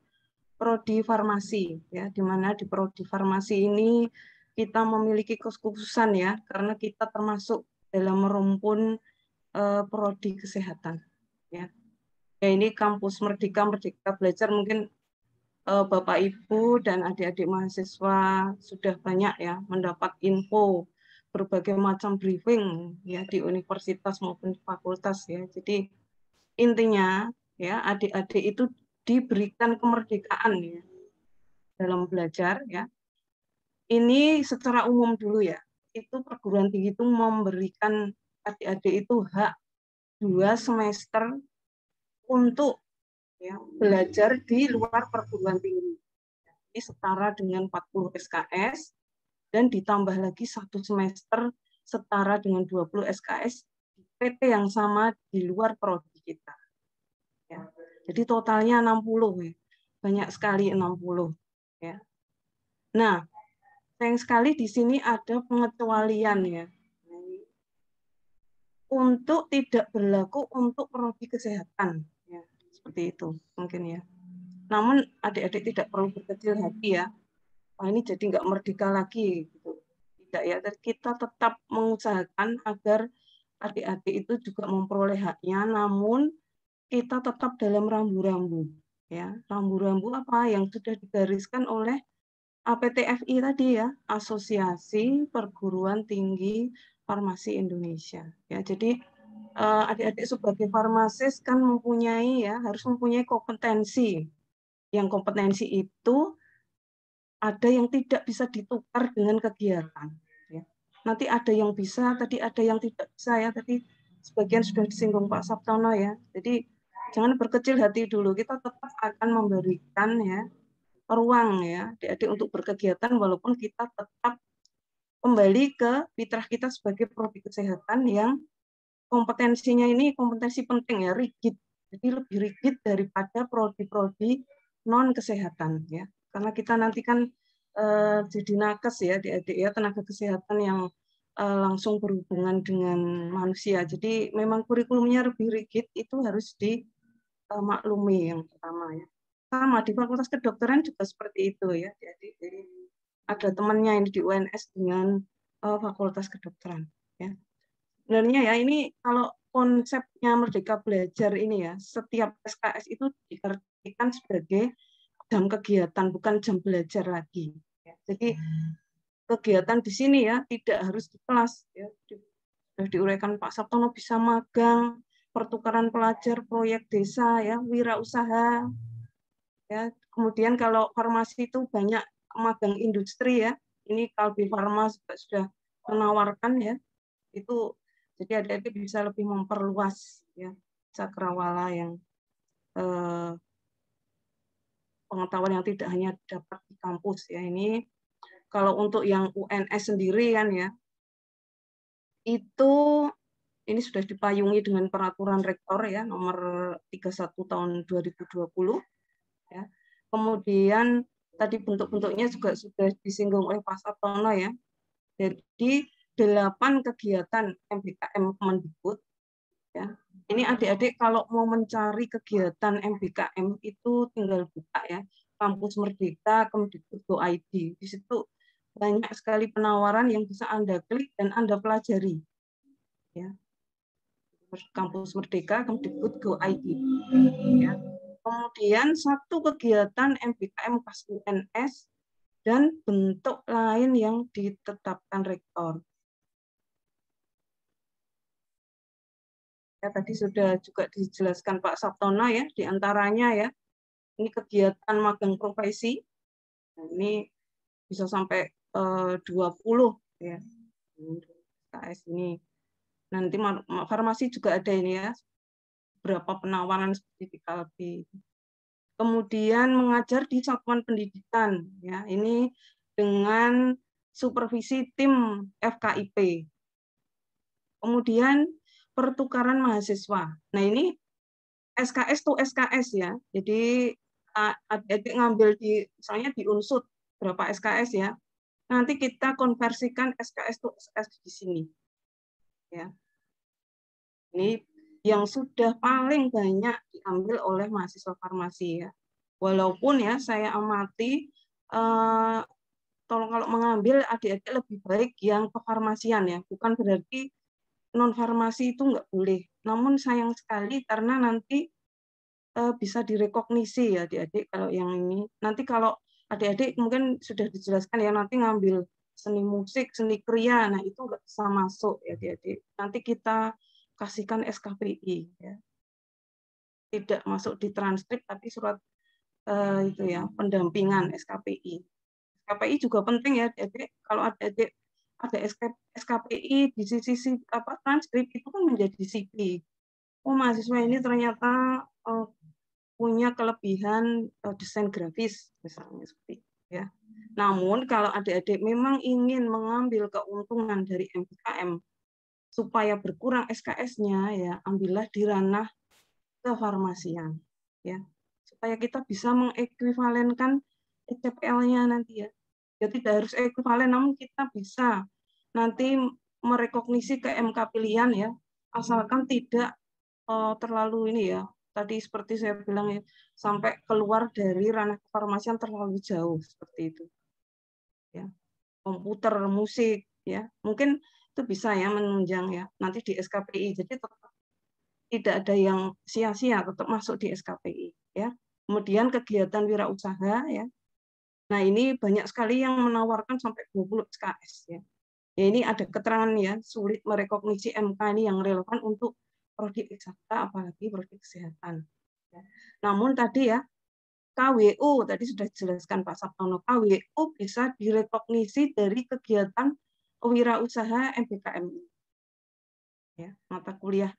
Prodi Farmasi ya, di mana di Prodi Farmasi ini kita memiliki kekhususan ya, karena kita termasuk dalam merumpun Prodi Kesehatan ya. Ya ini kampus Merdeka Belajar, mungkin Bapak Ibu dan adik-adik mahasiswa sudah banyak ya mendapat info berbagai macam briefing ya di universitas maupun di fakultas ya. Jadi intinya ya adik-adik itu diberikan kemerdekaan ya dalam belajar ya. Ini secara umum dulu ya. Itu perguruan tinggi itu memberikan adik-adik itu hak 2 semester untuk ya, belajar di luar perguruan tinggi. Ini setara dengan 40 SKS dan ditambah lagi 1 semester setara dengan 20 SKS di PT yang sama di luar prodi kita. Ya. Jadi totalnya 60 ya. Banyak sekali 60 ya. Nah, sayang sekali di sini ada pengecualian ya. Untuk tidak berlaku untuk prodi kesehatan ya. Seperti itu mungkin ya. Namun adik-adik tidak perlu berkecil hati ya. Wah, ini jadi nggak merdeka lagi gitu. Tidak ya, kita tetap mengusahakan agar adik-adik itu juga memperoleh haknya, namun kita tetap dalam rambu-rambu ya. Rambu-rambu apa yang sudah digariskan oleh APTFI tadi ya, Asosiasi Perguruan Tinggi Farmasi Indonesia. Ya, jadi adik-adik sebagai farmasis kan harus mempunyai kompetensi. Yang kompetensi itu ada yang tidak bisa ditukar dengan kegiatan. Ya. Nanti ada yang bisa, tadi ada yang tidak bisa ya. Tadi sebagian sudah disinggung Pak Sabtono ya. Jadi jangan berkecil hati dulu. Kita tetap akan memberikan ya ruang ya adik-adik untuk berkegiatan walaupun kita tetap kembali ke fitrah kita sebagai prodi kesehatan yang kompetensinya ini kompetensi penting ya, rigid. Jadi lebih rigid daripada prodi-prodi non kesehatan ya. Karena kita nanti kan jadi nakes ya adik-adik ya, tenaga kesehatan yang langsung berhubungan dengan manusia. Jadi memang kurikulumnya lebih rigid, itu harus dimaklumi yang pertama ya. Sama di Fakultas Kedokteran juga seperti itu ya. Jadi ada temannya yang di UNS dengan Fakultas Kedokteran ya. Sebenarnya ya ini kalau konsepnya Merdeka Belajar ini ya, setiap SKS itu diartikan sebagai jam kegiatan, bukan jam belajar lagi. Ya. Jadi kegiatan di sini ya tidak harus di kelas. Ya. Sudah diuraikan Pak Sabtono, bisa magang, pertukaran pelajar, proyek desa, ya, wirausaha. Ya. Kemudian kalau farmasi itu banyak magang industri ya. Ini Kalbi Farma sudah menawarkan ya. Itu jadi adik-adik bisa lebih memperluas ya cakrawala yang pengetahuan yang tidak hanya dapat di kampus ya. Ini kalau untuk yang UNS sendiri kan ya, itu ini sudah dipayungi dengan peraturan rektor ya nomor 31 tahun 2020 ya. Kemudian tadi bentuk-bentuknya juga sudah disinggung oleh Pak Sabtono ya. Jadi 8 kegiatan MBKM Kemendikbud ya. Ini adik-adik kalau mau mencari kegiatan MBKM itu tinggal buka ya Kampus Merdeka Kemendikbud.go.id. Di situ banyak sekali penawaran yang bisa Anda klik dan Anda pelajari. Ya. Kampus Merdeka Kemendikbud.go.id. Ya. Kemudian satu kegiatan MBKM KAS UNS dan bentuk lain yang ditetapkan rektor. Ya, tadi sudah juga dijelaskan Pak Sabtono ya, diantaranya ya, ini kegiatan magang profesi, nah, ini bisa sampai 20 ya, KS ini. Nanti farmasi juga ada ini ya, berapa penawaran sertifikat B. Kemudian mengajar di satuan pendidikan, ya ini dengan supervisi tim FKIP. Kemudian pertukaran mahasiswa. Nah ini SKS to SKS ya. Jadi adik-adik ngambil di misalnya di Unsud berapa SKS ya. Nanti kita konversikan SKS to SKS di sini. Ya. Ini yang sudah paling banyak diambil oleh mahasiswa farmasi ya. Walaupun ya saya amati tolong kalau mengambil adik-adik lebih baik yang kefarmasian ya. Bukan berarti non farmasi itu nggak boleh. Namun sayang sekali karena nanti bisa direkognisi ya adik-adik kalau yang ini. Nanti kalau adik-adik mungkin sudah dijelaskan ya nanti ngambil seni musik, seni kriya, nah itu nggak bisa masuk ya adik-adik. Nanti kita kasihkan SKPI ya. Tidak masuk di transkrip tapi surat itu ya pendampingan SKPI. SKPI juga penting ya adik-adik. Kalau adik-adik ada SKPI di sisi apa transkrip itu kan menjadi CV. Oh mahasiswa ini ternyata punya kelebihan desain grafis misalnya seperti itu ya. Namun kalau adik-adik memang ingin mengambil keuntungan dari MBKM supaya berkurang SKS-nya ya ambillah di ranah kefarmasian ya. Supaya kita bisa mengekuivalenkan ECPL-nya nanti ya. Ya tidak harus ekuivalen, namun kita bisa nanti merekognisi ke MK pilihan ya, asalkan tidak terlalu ini ya. Tadi seperti saya bilang ya, sampai keluar dari ranah kefarmasian terlalu jauh seperti itu. Ya, komputer, musik ya, mungkin itu bisa ya menunjang ya. Nanti di SKPI, jadi tetap tidak ada yang sia-sia, tetap masuk di SKPI ya. Kemudian kegiatan wirausaha ya. Nah, ini banyak sekali yang menawarkan sampai 20 SKS ya. Ya ini ada keterangan ya, sulit merekognisi MK ini yang relevan untuk prodi eksakta apalagi prodi kesehatan. Ya. Namun tadi ya KWU tadi sudah dijelaskan Pak Sabtono, KWU bisa direkognisi dari kegiatan wirausaha MBKM. Ya, mata kuliah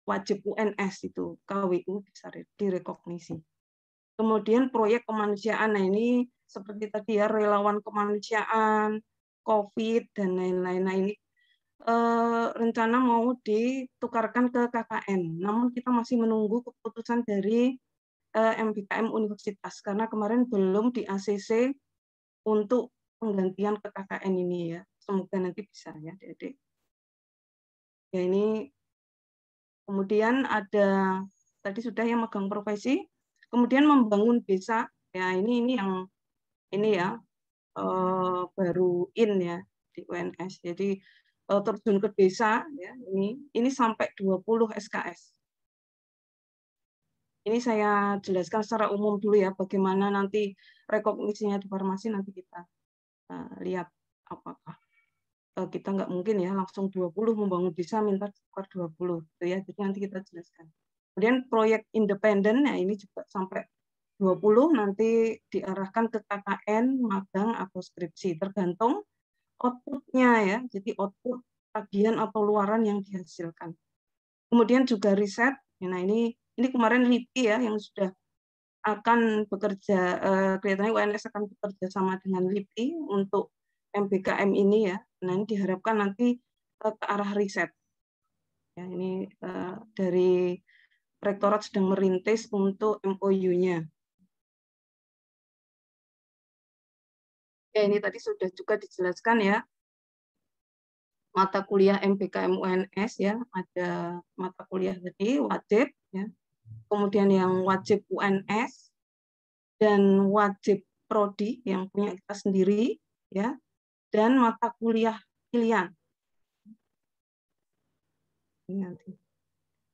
wajib UNS itu KWU bisa direkognisi. Kemudian proyek kemanusiaan, nah ini seperti tadi ya relawan kemanusiaan, COVID dan lain-lain. Nah ini rencana mau ditukarkan ke KKN, namun kita masih menunggu keputusan dari MBKM Universitas karena kemarin belum di ACC untuk penggantian ke KKN ini ya. Semoga nanti bisa ya, Adik-adik. Ya ini kemudian ada tadi sudah yang magang profesi. Kemudian membangun desa, ya ini yang ini ya baru in ya di UNS. Jadi terjun ke desa, ya ini sampai 20 SKS. Ini saya jelaskan secara umum dulu ya, bagaimana nanti rekognisinya di farmasi nanti kita lihat apakah kita nggak mungkin ya langsung 20 membangun desa minta 20 gitu ya. Jadi nanti kita jelaskan. Kemudian proyek independen, nah ini juga sampai 20 nanti diarahkan ke KKN, magang, atau skripsi, tergantung output-nya ya, jadi output bagian atau luaran yang dihasilkan. Kemudian juga riset, nah ini kemarin LIPI ya yang sudah akan bekerja, kelihatannya UNS akan bekerja sama dengan LIPI untuk MBKM ini ya, nah ini diharapkan nanti ke arah riset. Ya, ini dari Rektorat sedang merintis untuk MOU-nya. Ya, ini tadi sudah juga dijelaskan ya. Mata kuliah MBKM UNS ya, ada mata kuliah tadi wajib ya. Kemudian yang wajib UNS dan wajib prodi yang punya kita sendiri ya, dan mata kuliah pilihan.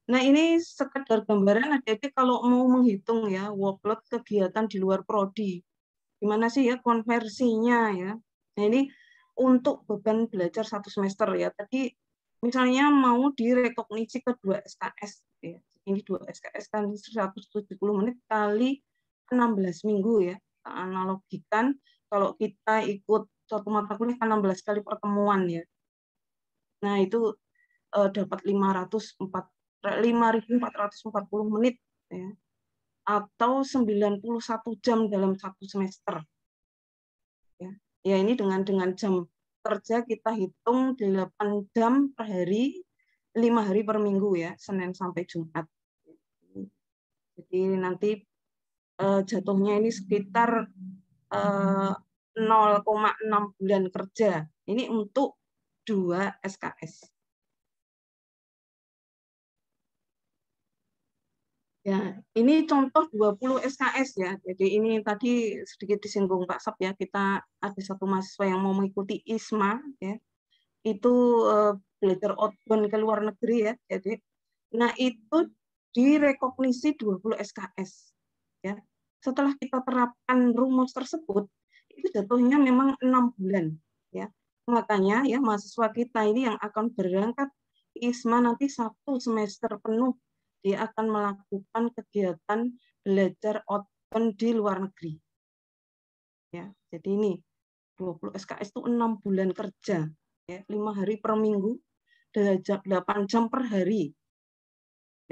Nah, ini sekedar gambaran adik-adik kalau mau menghitung ya workload kegiatan di luar prodi. Gimana sih ya konversinya ya. Nah, ini untuk beban belajar 1 semester ya. Tadi misalnya mau direkognisi ke 2 SKS ya. Ini 2 SKS kan 170 menit kali 16 minggu ya. Kita analogikan kalau kita ikut suatu mata kuliah 16 kali pertemuan ya. Nah, itu dapat 5.440 menit ya, atau 91 jam dalam 1 semester. Ya, ini dengan jam kerja kita hitung 8 jam per hari, 5 hari per minggu ya, Senin sampai Jumat. Jadi nanti jatuhnya ini sekitar 0,6 bulan kerja. Ini untuk 2 SKS. Ya, ini contoh 20 SKS ya. Jadi ini tadi sedikit disinggung Pak Sab ya, kita ada satu mahasiswa yang mau mengikuti ISMA ya. Itu belajar outbound ke luar negeri ya. Jadi nah itu direkognisi 20 SKS ya. Setelah kita terapkan rumus tersebut, itu jatuhnya memang 6 bulan ya. Makanya ya mahasiswa kita ini yang akan berangkat ISMA nanti 1 semester penuh dia akan melakukan kegiatan belajar outbound di luar negeri. Ya, jadi ini 20 SKS itu 6 bulan kerja, ya, 5 hari per minggu, 8 jam per hari.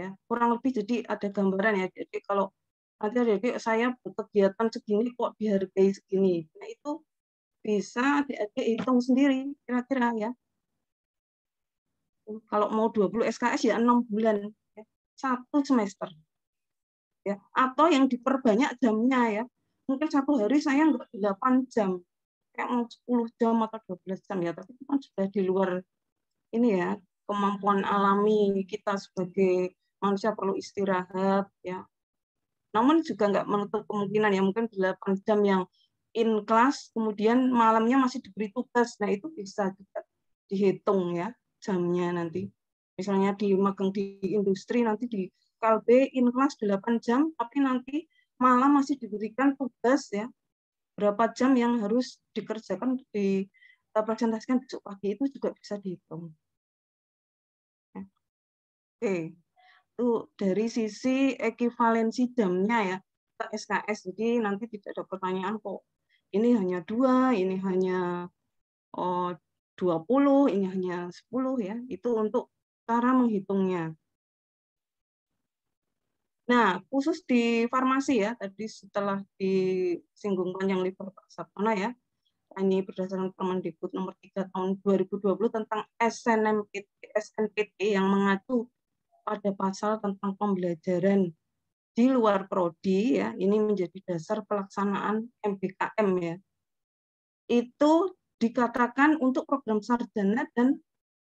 Ya, kurang lebih jadi ada gambaran ya. Jadi kalau nanti saya kegiatan segini kok dihargai segini. Nah, itu bisa adik-adik hitung sendiri kira-kira ya. Kalau mau 20 SKS ya 6 bulan. 1 semester ya, atau yang diperbanyak jamnya ya, mungkin 1 hari saya nggak 8 jam kayak mau 10 jam atau 12 jam ya, tapi itu kan sudah di luar ini ya kemampuan alami kita sebagai manusia, perlu istirahat ya. Namun juga nggak menutup kemungkinan ya mungkin 8 jam yang in class kemudian malamnya masih diberi tugas, nah itu bisa juga dihitung ya jamnya nanti. Misalnya di magang di industri nanti di KLB in class 8 jam, tapi nanti malam masih diberikan tugas ya, berapa jam yang harus dikerjakan, dipresentasikan besok pagi, itu juga bisa dihitung. Oke, itu dari sisi ekivalensi jamnya ya, ke SKS, jadi nanti tidak ada pertanyaan kok ini hanya 2, ini hanya 20, ini hanya 10 ya, itu untuk cara menghitungnya. Nah, khusus di farmasi ya, tadi setelah disinggung panjang lebar Pak Sapana ya, ini berdasarkan Permendikbud nomor 3 tahun 2020 tentang SNPT yang mengacu pada pasal tentang pembelajaran di luar prodi ya, ini menjadi dasar pelaksanaan MBKM ya. Itu dikatakan untuk program sarjana dan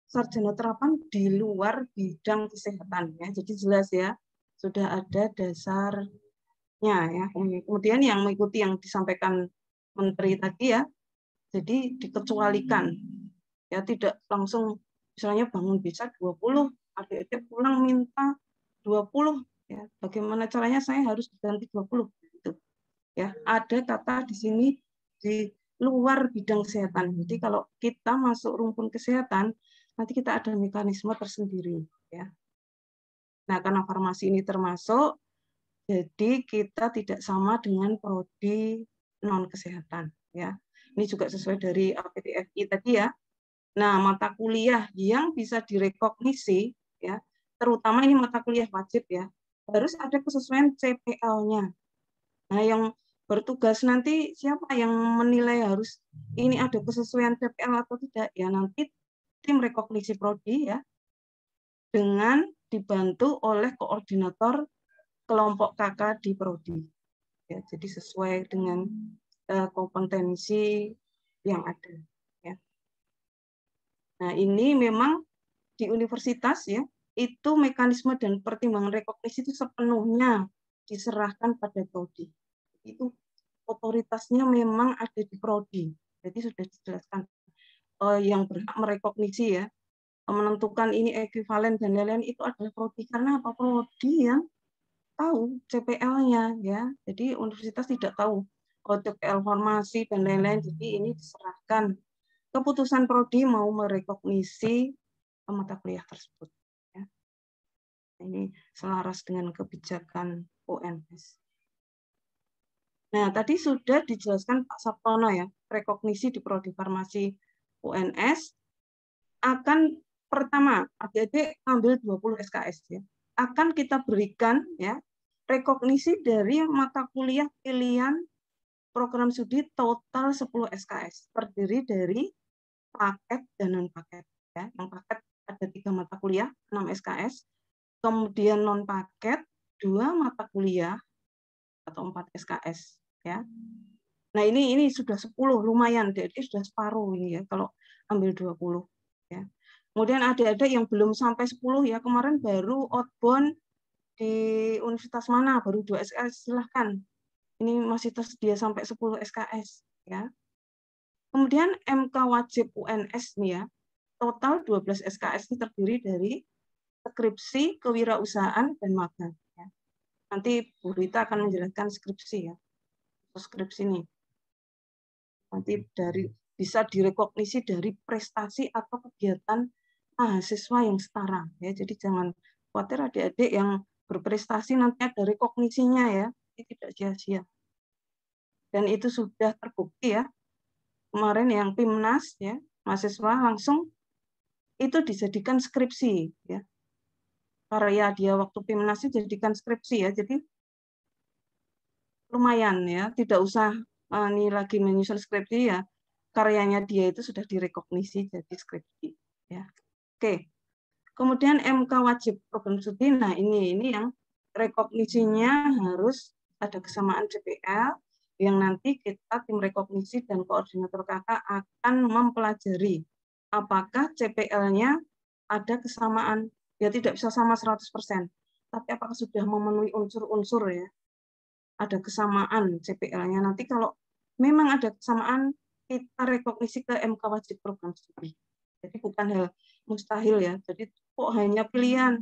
sarjana terapan di luar bidang kesehatan ya. Jadi jelas ya, sudah ada dasarnya ya. Kemudian yang mengikuti yang disampaikan Menteri tadi ya, jadi dikecualikan ya, tidak langsung misalnya bangun bisa 20, adik-adik pulang minta 20 ya. Bagaimana caranya saya harus diganti 20 gitu. Ya, ada kata di sini di luar bidang kesehatan. Jadi kalau kita masuk rumpun kesehatan, nanti kita ada mekanisme tersendiri ya. Nah, karena farmasi ini termasuk, jadi kita tidak sama dengan prodi non kesehatan ya. Ini juga sesuai dari APTFI tadi ya. Nah, mata kuliah yang bisa direkognisi ya, terutama ini mata kuliah wajib ya, harus ada kesesuaian CPL-nya. Nah, yang bertugas nanti siapa yang menilai harus ini ada kesesuaian CPL atau tidak ya, nanti tim rekognisi prodi ya, dengan dibantu oleh koordinator kelompok kakak di prodi. Ya, jadi sesuai dengan kompetensi yang ada. Ya. Nah, ini memang di universitas ya, itu mekanisme dan pertimbangan rekognisi itu sepenuhnya diserahkan pada prodi. Itu otoritasnya memang ada di prodi. Jadi sudah dijelaskan yang berhak merekognisi ya, menentukan ini ekuivalen dan lain-lain itu adalah prodi. Karena apa? Prodi yang tahu CPL-nya ya. Jadi universitas tidak tahu CPL formasi dan lain-lain. Jadi ini diserahkan keputusan prodi mau merekognisi mata kuliah tersebut. Ya. Ini selaras dengan kebijakan UNS. Nah, tadi sudah dijelaskan Pak Saptono ya, rekognisi di prodi farmasi UNS akan pertama adik-adik ambil 20 SKS ya. Akan kita berikan ya rekognisi dari mata kuliah pilihan program studi total 10 SKS, terdiri dari paket dan non paket ya. Yang paket ada 3 mata kuliah 6 SKS, kemudian non paket 2 mata kuliah atau 4 SKS ya. Nah, ini sudah 10 lumayan, jadi sudah separuh ini ya kalau ambil 20 ya. Kemudian adik-adik yang belum sampai 10 ya, kemarin baru outbound di universitas mana baru 2 SKS, silahkan. Ini masih tersedia sampai 10 SKS ya. Kemudian MK wajib UNS nih ya. Total 12 SKS ini terdiri dari skripsi, kewirausahaan dan magang ya. Nanti Bu Rita akan menjelaskan skripsi ya. Skripsi ini nanti bisa direkognisi dari prestasi atau kegiatan mahasiswa yang setara ya. Jadi jangan khawatir adik-adik yang berprestasi nanti ada rekognisinya ya, ini tidak sia-sia. Dan itu sudah terbukti ya. Kemarin yang PIMNAS ya, mahasiswa langsung itu dijadikan skripsi ya. Karya dia waktu PIMNAS itu dijadikan skripsi ya. Jadi lumayan ya, tidak usah ini lagi menyusun skripsi ya. Karyanya dia itu sudah direkognisi jadi skripsi ya. Oke. Kemudian MK wajib program studi. Nah, ini yang rekognisinya harus ada kesamaan CPL yang nanti kita tim rekognisi dan koordinator kakak akan mempelajari apakah CPL-nya ada kesamaan. Ya tidak bisa sama 100%, tapi apakah sudah memenuhi unsur-unsur ya. Ada kesamaan CPL-nya. Nanti kalau memang ada kesamaan, kita rekognisi ke MK wajib program studi. Jadi bukan hal mustahil ya. Jadi kok hanya pilihan,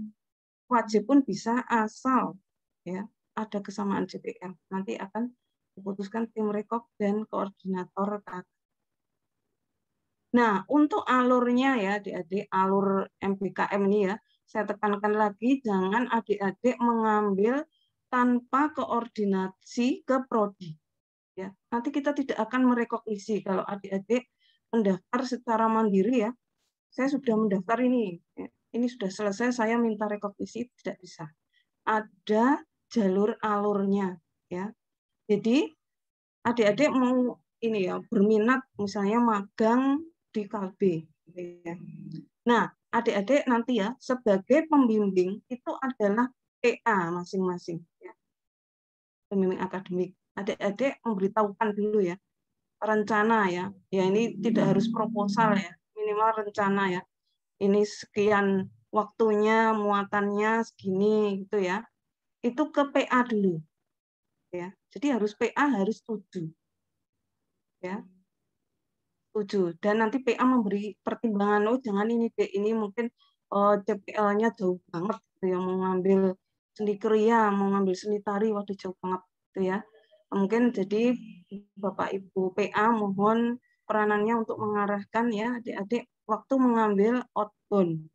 wajib pun bisa asal ya ada kesamaan CPL. Nanti akan diputuskan tim rekog dan koordinator kakak. Nah, untuk alurnya ya adik-adik, alur MBKM ini ya, saya tekankan lagi jangan adik-adik mengambil tanpa koordinasi ke prodi. Ya, nanti kita tidak akan merekognisi kalau adik-adik mendaftar secara mandiri ya. Saya sudah mendaftar ini sudah selesai, saya minta rekognisi, tidak bisa. Ada jalur alurnya ya. Jadi adik-adik mau ini ya berminat misalnya magang di KB. Ya. Nah, adik-adik nanti ya sebagai pembimbing itu adalah PA masing-masing ya. Pembimbing akademik. Adik-adik memberitahukan dulu ya rencana ya. Ya ini tidak harus proposal ya, minimal rencana ya. Ini sekian waktunya, muatannya segini gitu ya. Itu ke PA dulu. Ya. Jadi harus PA harus setuju. Ya. Setuju. Dan nanti PA memberi pertimbangan, oh jangan ini deh, ini mungkin CPL-nya jauh banget gitu ya, mau ngambil seni kriya, mau ngambil seni tari, waduh jauh banget gitu ya. Mungkin jadi Bapak Ibu PA mohon peranannya untuk mengarahkan ya adik-adik waktu mengambil outbound.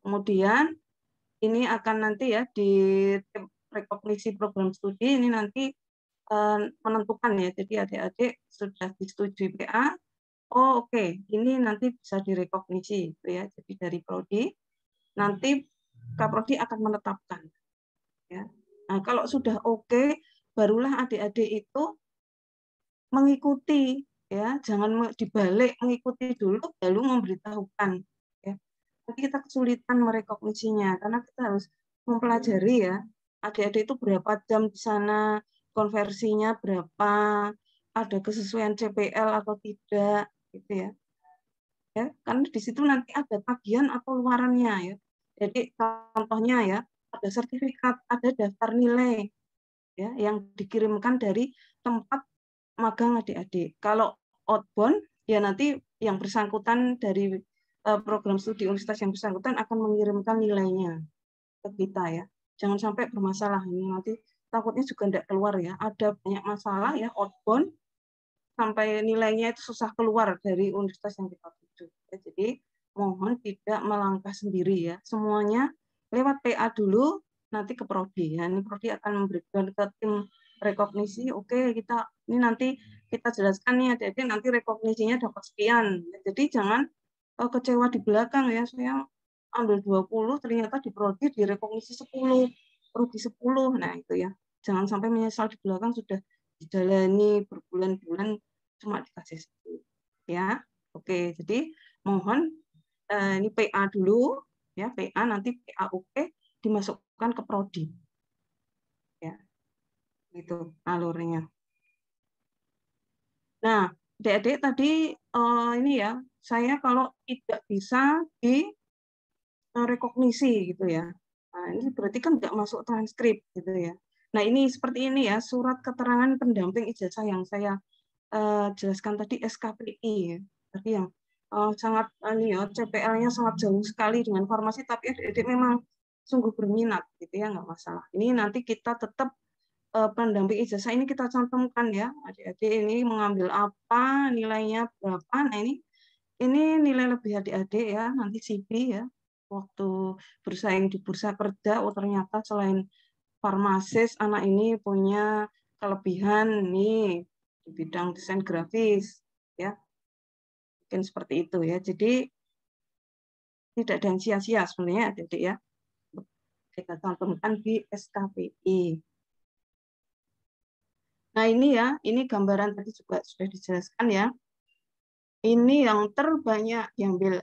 Kemudian ini akan nanti ya di rekognisi program studi ini nanti menentukan ya. Jadi adik-adik sudah disetujui PA, oh oke, ini nanti bisa direkognisi gitu ya. Jadi dari prodi nanti Kaprodi akan menetapkan. Ya. Nah, kalau sudah oke, barulah adik-adik itu mengikuti ya, jangan dibalik, mengikuti dulu baru memberitahukan ya. nanti kita kesulitan merekognisinya karena kita harus mempelajari ya, adik-adik itu berapa jam di sana, konversinya berapa, ada kesesuaian CPL atau tidak, gitu ya. Ya, karena di situ nanti ada tagihan atau luarannya ya. Jadi contohnya ya, ada sertifikat, ada daftar nilai ya yang dikirimkan dari tempat magang adik-adik. Kalau outbound ya nanti yang bersangkutan dari program studi universitas yang bersangkutan akan mengirimkan nilainya ke kita ya. Jangan sampai bermasalah ini nanti takutnya juga tidak keluar ya. Ada banyak masalah ya outbound sampai nilainya itu susah keluar dari universitas yang kita tuju. Jadi mohon tidak melangkah sendiri ya. Semuanya lewat PA dulu, nanti ke prodi. Ya, ini prodi akan memberikan ke tim rekognisi. Oke, kita ini nanti kita jelaskan nih adik-adik nanti rekognisinya dapat sekian. Jadi jangan kecewa di belakang ya. Saya ambil 20 ternyata di prodi direkognisi 10, rugi 10. Nah, itu ya. Jangan sampai menyesal di belakang sudah dijalani berbulan-bulan cuma dikasih 10 ya. Oke, jadi mohon ini PA dulu ya, PA nanti PAUP dimasukkan ke prodi ya, gitu alurnya. Nah, adik-adik tadi ini ya, saya kalau tidak bisa di rekognisi gitu ya, nah ini berarti kan nggak masuk transkrip gitu ya. Nah ini seperti ini ya, surat keterangan pendamping ijazah yang saya jelaskan tadi SKPI ya. Tadi yang sangat ini ya, CPL-nya sangat jauh sekali dengan farmasi, tapi adik-adik memang sungguh berminat gitu ya, nggak masalah. Ini nanti kita tetap pendamping ijazah ini kita cantumkan ya, adik-adik ini mengambil apa, nilainya berapa. Nah ini nilai lebih adik-adik ya, nanti CV ya, waktu bersaing di bursa kerja, oh ternyata selain farmasis anak ini punya kelebihan nih di bidang desain grafis ya, mungkin seperti itu ya. Jadi tidak ada yang sia-sia sebenarnya adik-adik ya, kita cantumkan di SKPI. Nah ini ya, ini gambaran tadi juga sudah dijelaskan ya. Ini yang terbanyak diambil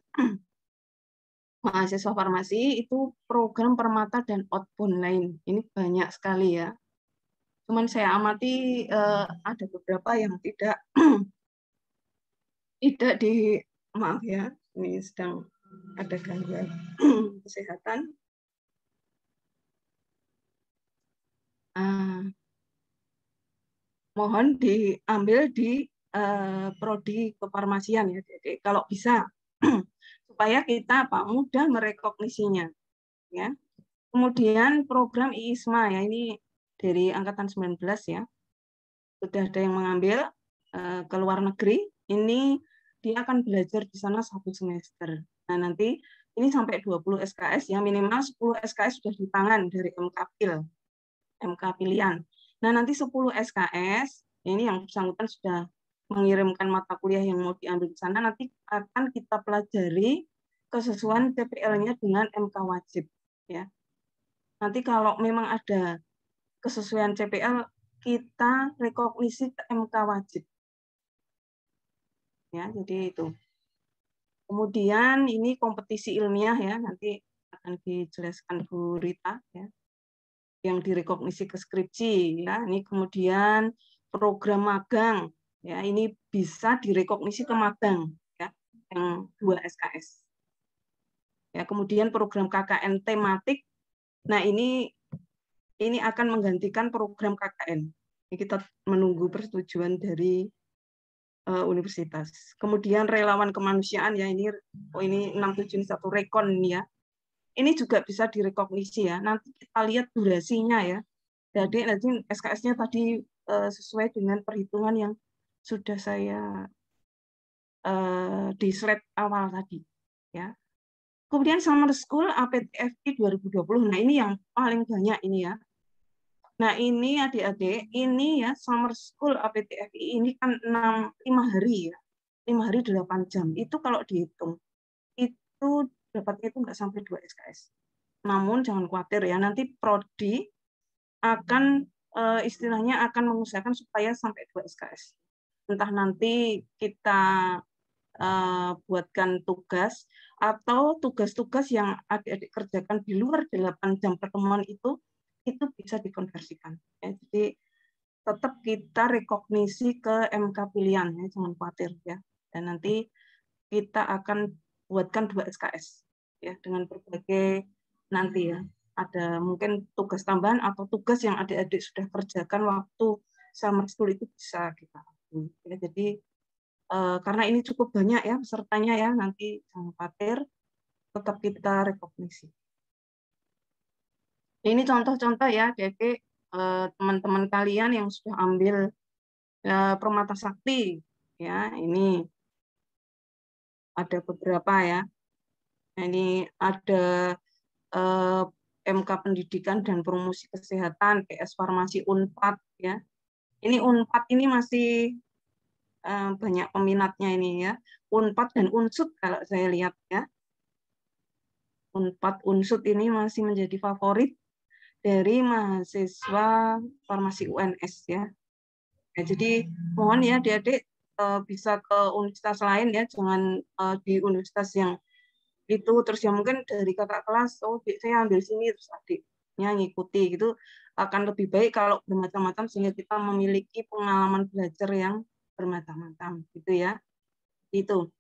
mahasiswa farmasi itu program permata dan outbound lain. Ini banyak sekali ya. Cuman saya amati ada beberapa yang tidak di, maaf ya, ini sedang ada gangguan kesehatan. Mohon diambil di prodi kefarmasian ya. Jadi kalau bisa supaya kita mudah merekognisinya ya. Kemudian program IISMA ya, ini dari angkatan 19 ya. Sudah ada yang mengambil ke luar negeri. Ini dia akan belajar di sana 1 semester. Nah, nanti ini sampai 20 SKS ya, minimal 10 SKS sudah di tangan dari MK pilihan. Nah, nanti 10 SKS ini yang bersangkutan sudah mengirimkan mata kuliah yang mau diambil di sana, nanti akan kita pelajari kesesuaian TPL-nya dengan MK wajib ya. Nanti kalau memang ada kesesuaian CPL, kita rekognisi ke MK wajib. Ya, jadi itu. Kemudian ini kompetisi ilmiah ya, nanti akan dijelaskan Bu Rita ya. Yang direkognisi ke skripsi ya. Ini kemudian program magang ya, ini bisa direkognisi ke magang ya, yang 2 SKS. Ya, kemudian program KKN tematik. Nah, ini akan menggantikan program KKN. Ini kita menunggu persetujuan dari universitas. Kemudian relawan kemanusiaan ya, ini 671 rekon ya. Ini juga bisa direkognisi ya. Nanti kita lihat durasinya ya. Jadi nanti SKS-nya tadi sesuai dengan perhitungan yang sudah saya di slide awal tadi ya. Kemudian Summer School APTFI 2020. Nah, ini yang paling banyak ini ya. Nah, ini adik-adik, ini ya Summer School APTFI ini kan 5 hari ya. 5 hari 8 jam. Itu kalau dihitung itu dapatnya itu nggak sampai 2 SKS. Namun jangan khawatir ya, nanti prodi akan istilahnya akan mengusahakan supaya sampai 2 SKS. Entah nanti kita buatkan tugas atau tugas-tugas yang adik-adik kerjakan di luar 8 jam pertemuan itu bisa dikonversikan. Ya. Jadi tetap kita rekognisi ke MK pilihan, ya, jangan khawatir ya. Dan nanti kita akan buatkan 2 SKS ya dengan berbagai nanti ya. Ada mungkin tugas tambahan atau tugas yang adik-adik sudah kerjakan waktu summer school itu bisa kita. Ya, jadi karena ini cukup banyak ya pesertanya ya, nanti jangan khawatir, tetap kita rekognisi. Ini contoh-contoh ya, adik-adik teman-teman kalian yang sudah ambil Permata Sakti ya, ini ada beberapa ya. Ini ada MK Pendidikan dan Promosi Kesehatan, PS Farmasi Unpad ya. Ini Unpad ini masih banyak peminatnya ini ya. Unpad dan Unsud kalau saya lihat ya. Unpad Unsud ini masih menjadi favorit dari mahasiswa farmasi UNS ya. Ya, jadi mohon ya adik-adik bisa ke universitas lain ya, jangan di universitas yang itu terus yang mungkin dari kakak kelas, oh saya ambil sini terus adiknya ngikuti gitu, akan lebih baik kalau bermacam-macam sehingga kita memiliki pengalaman belajar yang bermacam-macam gitu ya. Itu.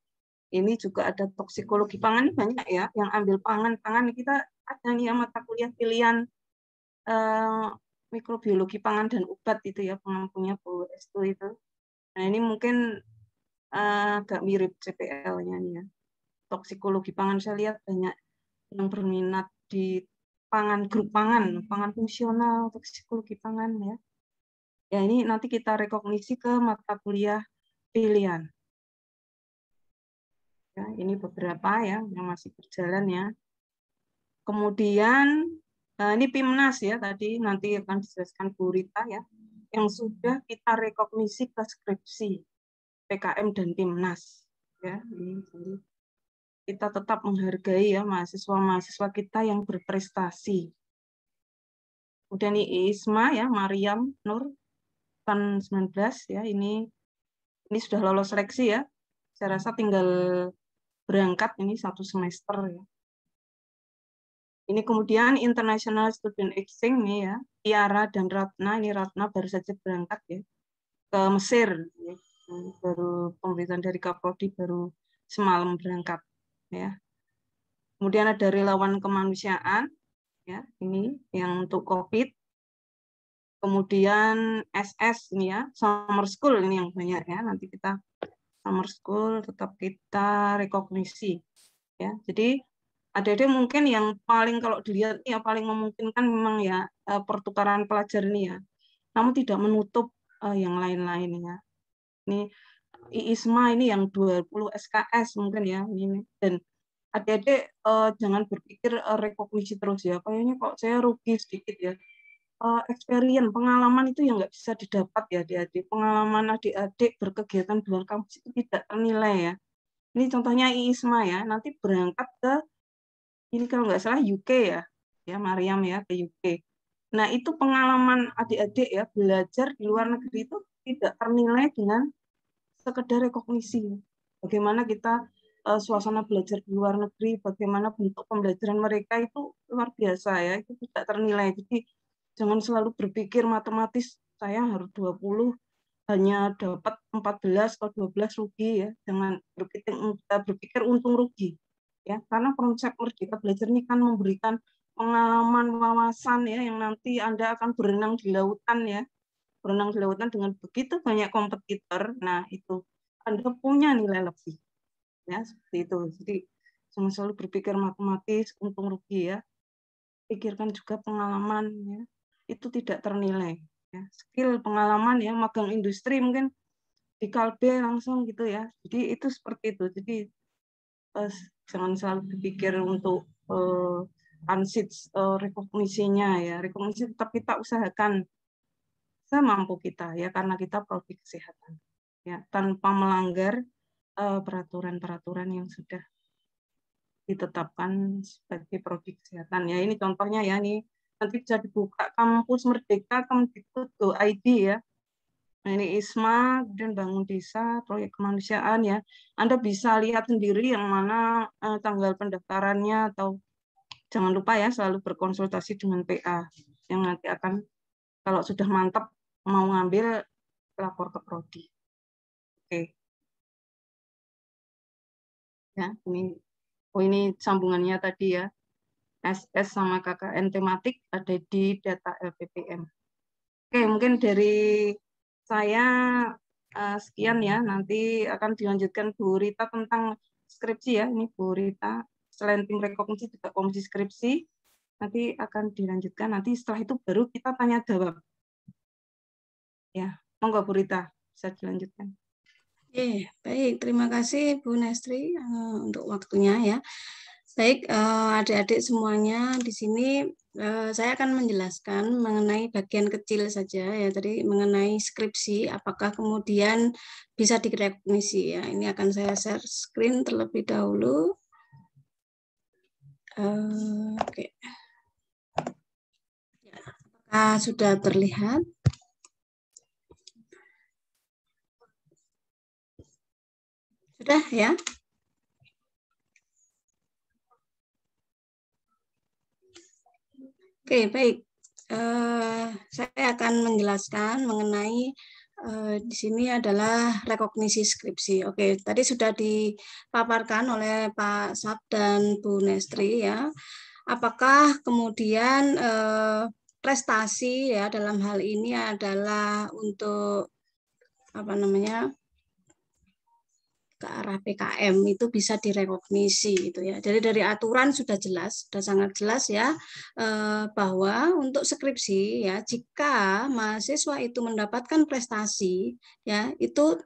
Ini juga ada toksikologi pangan, banyak ya yang ambil pangan kita ada nih ya mata kuliah pilihan mikrobiologi pangan dan obat itu ya, pengampunya Bu Estu itu. Nah ini mungkin agak mirip CPL-nya nih ya. Toksikologi pangan saya lihat banyak yang berminat di pangan, grup pangan fungsional, toksikologi pangan ya. Ya ini nanti kita rekognisi ke mata kuliah pilihan. Ya, ini beberapa ya yang masih berjalan ya. Kemudian ini PIMNAS ya, tadi nanti akan dijelaskan Bu Rita ya, yang sudah kita rekognisi ke skripsi PKM dan PIMNAS ya. Jadi kita tetap menghargai ya mahasiswa-mahasiswa kita yang berprestasi. Kemudian ini ISMA ya, Mariam Nur tahun 19 ya, ini sudah lolos seleksi ya. Saya rasa tinggal berangkat ini 1 semester ya. Ini kemudian International Student Exchange nih ya, Tiara dan Ratna, ini Ratna baru saja berangkat ya ke Mesir, ya. Baru pemberitaan dari Kaprodi baru semalam berangkat ya. Kemudian ada relawan kemanusiaan ya, ini yang untuk COVID. Kemudian SS ini ya, summer school ini yang banyak ya, nanti kita summer school tetap kita rekognisi ya. Jadi ada mungkin yang paling kalau dilihat ya paling memungkinkan memang ya pertukaran pelajar ini ya. Namun tidak menutup yang lain-lain ya. Ini IISMA ini yang 20 SKS mungkin ya ini. Dan adik-adik jangan berpikir rekognisi terus ya. Kayaknya kok saya rugi sedikit ya. Experience, pengalaman itu yang nggak bisa didapat ya adik-adik. Pengalaman adik-adik berkegiatan di luar kampus itu tidak ternilai ya. Ini contohnya IISMA ya. Nanti berangkat ke ini kalau nggak salah UK ya Mariam ya ke UK. Nah itu pengalaman adik-adik ya belajar di luar negeri itu tidak ternilai dengan sekedar rekognisi. Bagaimana kita suasana belajar di luar negeri, bagaimana bentuk pembelajaran mereka itu luar biasa ya, itu tidak ternilai. Jadi jangan selalu berpikir matematis saya harus 20 hanya dapat 14 atau 12 rugi ya. Jangan berpikir untung rugi. Ya, karena konsep Merdeka Belajar ini kan memberikan pengalaman wawasan ya yang nanti Anda akan berenang di lautan ya. Berenang di lautan dengan begitu banyak kompetitor. Nah, itu Anda punya nilai lebih. Ya, seperti itu. Jadi jangan selalu berpikir matematis untung rugi ya. Pikirkan juga pengalaman ya. Itu tidak ternilai ya. Skill pengalaman ya, magang industri mungkin di Kalbe langsung gitu ya. Jadi itu seperti itu. Jadi jangan selalu berpikir untuk rekognisinya ya. Rekognisi tetap kita usahakan semampu kita ya karena kita prodi kesehatan ya tanpa melanggar peraturan-peraturan yang sudah ditetapkan sebagai prodi kesehatan ya. Ini contohnya ya, nih nanti bisa dibuka kampus Merdeka Kemdikbud.id ya. Nah, ini ISMA, kemudian bangun desa, proyek kemanusiaan ya. Anda bisa lihat sendiri yang mana tanggal pendaftarannya, atau jangan lupa ya selalu berkonsultasi dengan PA yang nanti akan, kalau sudah mantap mau ngambil, lapor ke prodi. Oke. Ya, ini sambungannya tadi ya. SS sama KKN tematik ada di data LPPM. Oke, mungkin dari saya sekian ya. Nanti akan dilanjutkan Bu Rita tentang skripsi ya. Ini Bu Rita, selain tim rekognisi juga komisi skripsi. Nanti akan dilanjutkan. Nanti setelah itu baru kita tanya jawab. Ya, monggo Bu Rita, bisa dilanjutkan. Baik, terima kasih Bu Nestri untuk waktunya ya. Baik, adik-adik semuanya di sini saya akan menjelaskan mengenai bagian kecil saja ya, tadi mengenai skripsi, apakah kemudian bisa direkognisi ya. Ini akan saya share screen terlebih dahulu. Oke. Ya, apakah sudah terlihat? Sudah ya? Oke, baik. Saya akan menjelaskan mengenai di sini adalah rekognisi skripsi. Oke, tadi sudah dipaparkan oleh Pak Sab dan Bu Nestri ya. Apakah kemudian prestasi ya dalam hal ini adalah untuk apa namanya, ke arah PKM itu bisa direkognisi gitu ya. Jadi dari aturan sudah jelas, sudah sangat jelas ya, bahwa untuk skripsi ya, jika mahasiswa itu mendapatkan prestasi ya, itu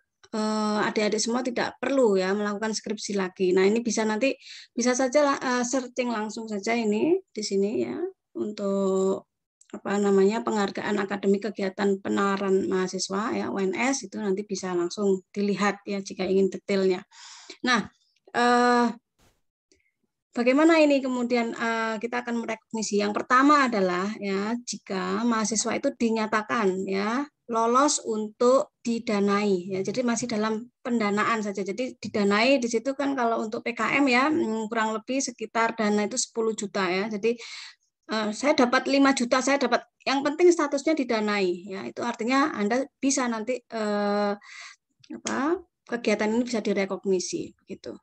adik-adik semua tidak perlu ya melakukan skripsi lagi. Nah, ini bisa nanti bisa saja searching langsung saja ini di sini ya, untuk apa namanya, penghargaan akademik kegiatan penawaran mahasiswa ya, UNS, itu nanti bisa langsung dilihat ya jika ingin detailnya. Nah, bagaimana ini kemudian kita akan merekognisi? Yang pertama adalah ya, jika mahasiswa itu dinyatakan ya lolos untuk didanai ya, jadi masih dalam pendanaan saja. Jadi didanai di situ kan kalau untuk PKM ya kurang lebih sekitar dana itu 10 juta ya. Jadi saya dapat 5 juta, saya dapat, yang penting statusnya didanai ya, itu artinya Anda bisa nanti kegiatan ini bisa direkognisi begitu.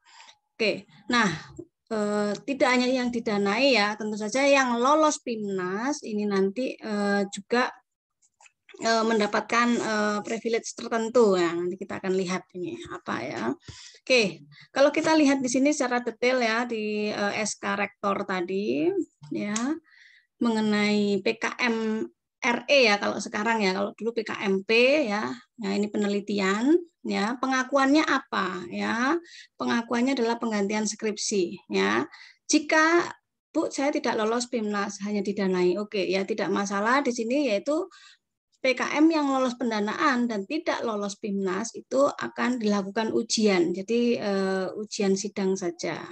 Oke, nah tidak hanya yang didanai ya, tentu saja yang lolos PIMNAS ini nanti juga mendapatkan privilege tertentu ya, nanti kita akan lihat ini apa ya. Oke, kalau kita lihat di sini secara detail ya di SK Rektor tadi ya, mengenai PKM RE ya kalau sekarang ya, kalau dulu PKMP ya. Nah, ini penelitian ya, pengakuannya apa ya? Pengakuannya adalah penggantian skripsi ya. Jika Bu, saya tidak lolos PIMNAS, hanya didanai. Oke, ya tidak masalah di sini, yaitu PKM yang lolos pendanaan dan tidak lolos PIMNAS itu akan dilakukan ujian. Jadi ujian sidang saja.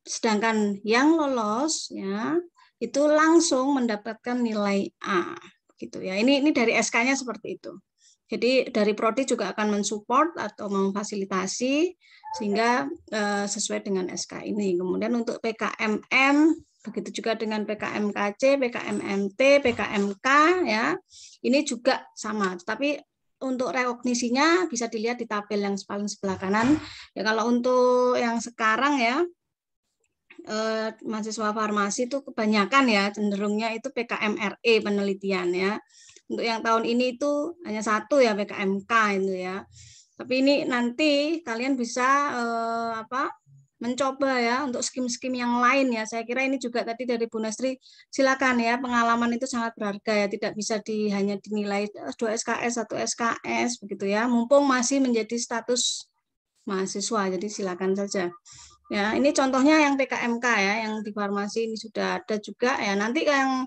Sedangkan yang lolos ya itu langsung mendapatkan nilai A gitu ya. Ini dari SK-nya seperti itu. Jadi dari prodi juga akan mensupport atau memfasilitasi sehingga sesuai dengan SK ini. Kemudian untuk PKMM begitu juga dengan PKMKC, PKMMT, PKMK ya. Ini juga sama. Tapi untuk rekognisinya bisa dilihat di tabel yang paling sebelah kanan. Ya kalau untuk yang sekarang ya, mahasiswa farmasi itu kebanyakan ya cenderungnya itu PKM RE penelitian ya. Untuk yang tahun ini itu hanya satu ya, PKMK itu ya. Tapi ini nanti kalian bisa mencoba ya untuk skim-skim yang lain ya. Saya kira ini juga tadi dari Bu Nestri, silakan ya, pengalaman itu sangat berharga ya, tidak bisa hanya dinilai 2 SKS, 1 SKS begitu ya. Mumpung masih menjadi status mahasiswa, jadi silakan saja. Ya, ini contohnya yang PKMK ya, yang di farmasi ini sudah ada juga ya. Nanti yang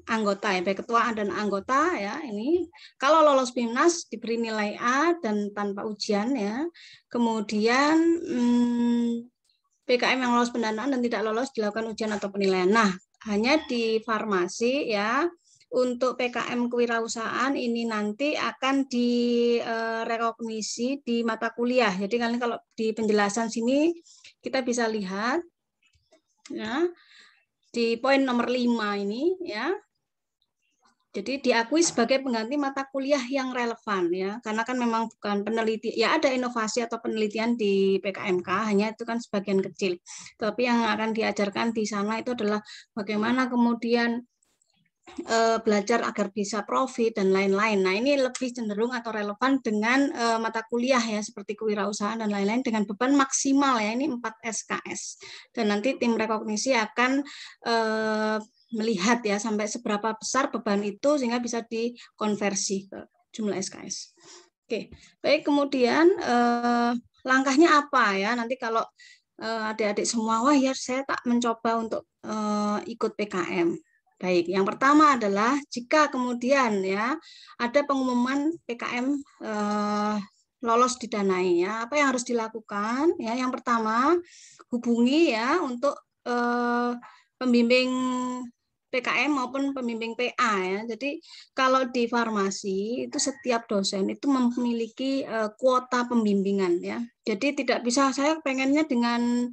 anggota ya, baik ketua dan anggota ya, ini kalau lolos PIMNAS diberi nilai A dan tanpa ujian ya. Kemudian PKM yang lolos pendanaan dan tidak lolos dilakukan ujian atau penilaian. Nah, hanya di farmasi ya, untuk PKM kewirausahaan ini nanti akan direkognisi di mata kuliah. Jadi kalian kalau di penjelasan sini kita bisa lihat ya di poin nomor 5 ini ya. Jadi diakui sebagai pengganti mata kuliah yang relevan ya, karena kan memang bukan peneliti, ya ada inovasi atau penelitian di PKMK, hanya itu kan sebagian kecil. Tapi yang akan diajarkan di sana itu adalah bagaimana kemudian belajar agar bisa profit dan lain-lain. Nah ini lebih cenderung atau relevan dengan mata kuliah ya seperti kewirausahaan dan lain-lain dengan beban maksimal ya ini 4 SKS. Dan nanti tim rekognisi akan melihat ya sampai seberapa besar beban itu sehingga bisa dikonversi ke jumlah SKS. Oke, baik kemudian langkahnya apa ya nanti kalau adik-adik semua wah ya saya tak mencoba untuk ikut PKM. Baik, yang pertama adalah jika kemudian ya ada pengumuman PKM lolos didanai ya, apa yang harus dilakukan? Ya, yang pertama hubungi ya untuk pembimbing PKM maupun pembimbing PA ya. Jadi kalau di farmasi itu setiap dosen itu memiliki kuota pembimbingan ya. Jadi tidak bisa saya pengennya dengan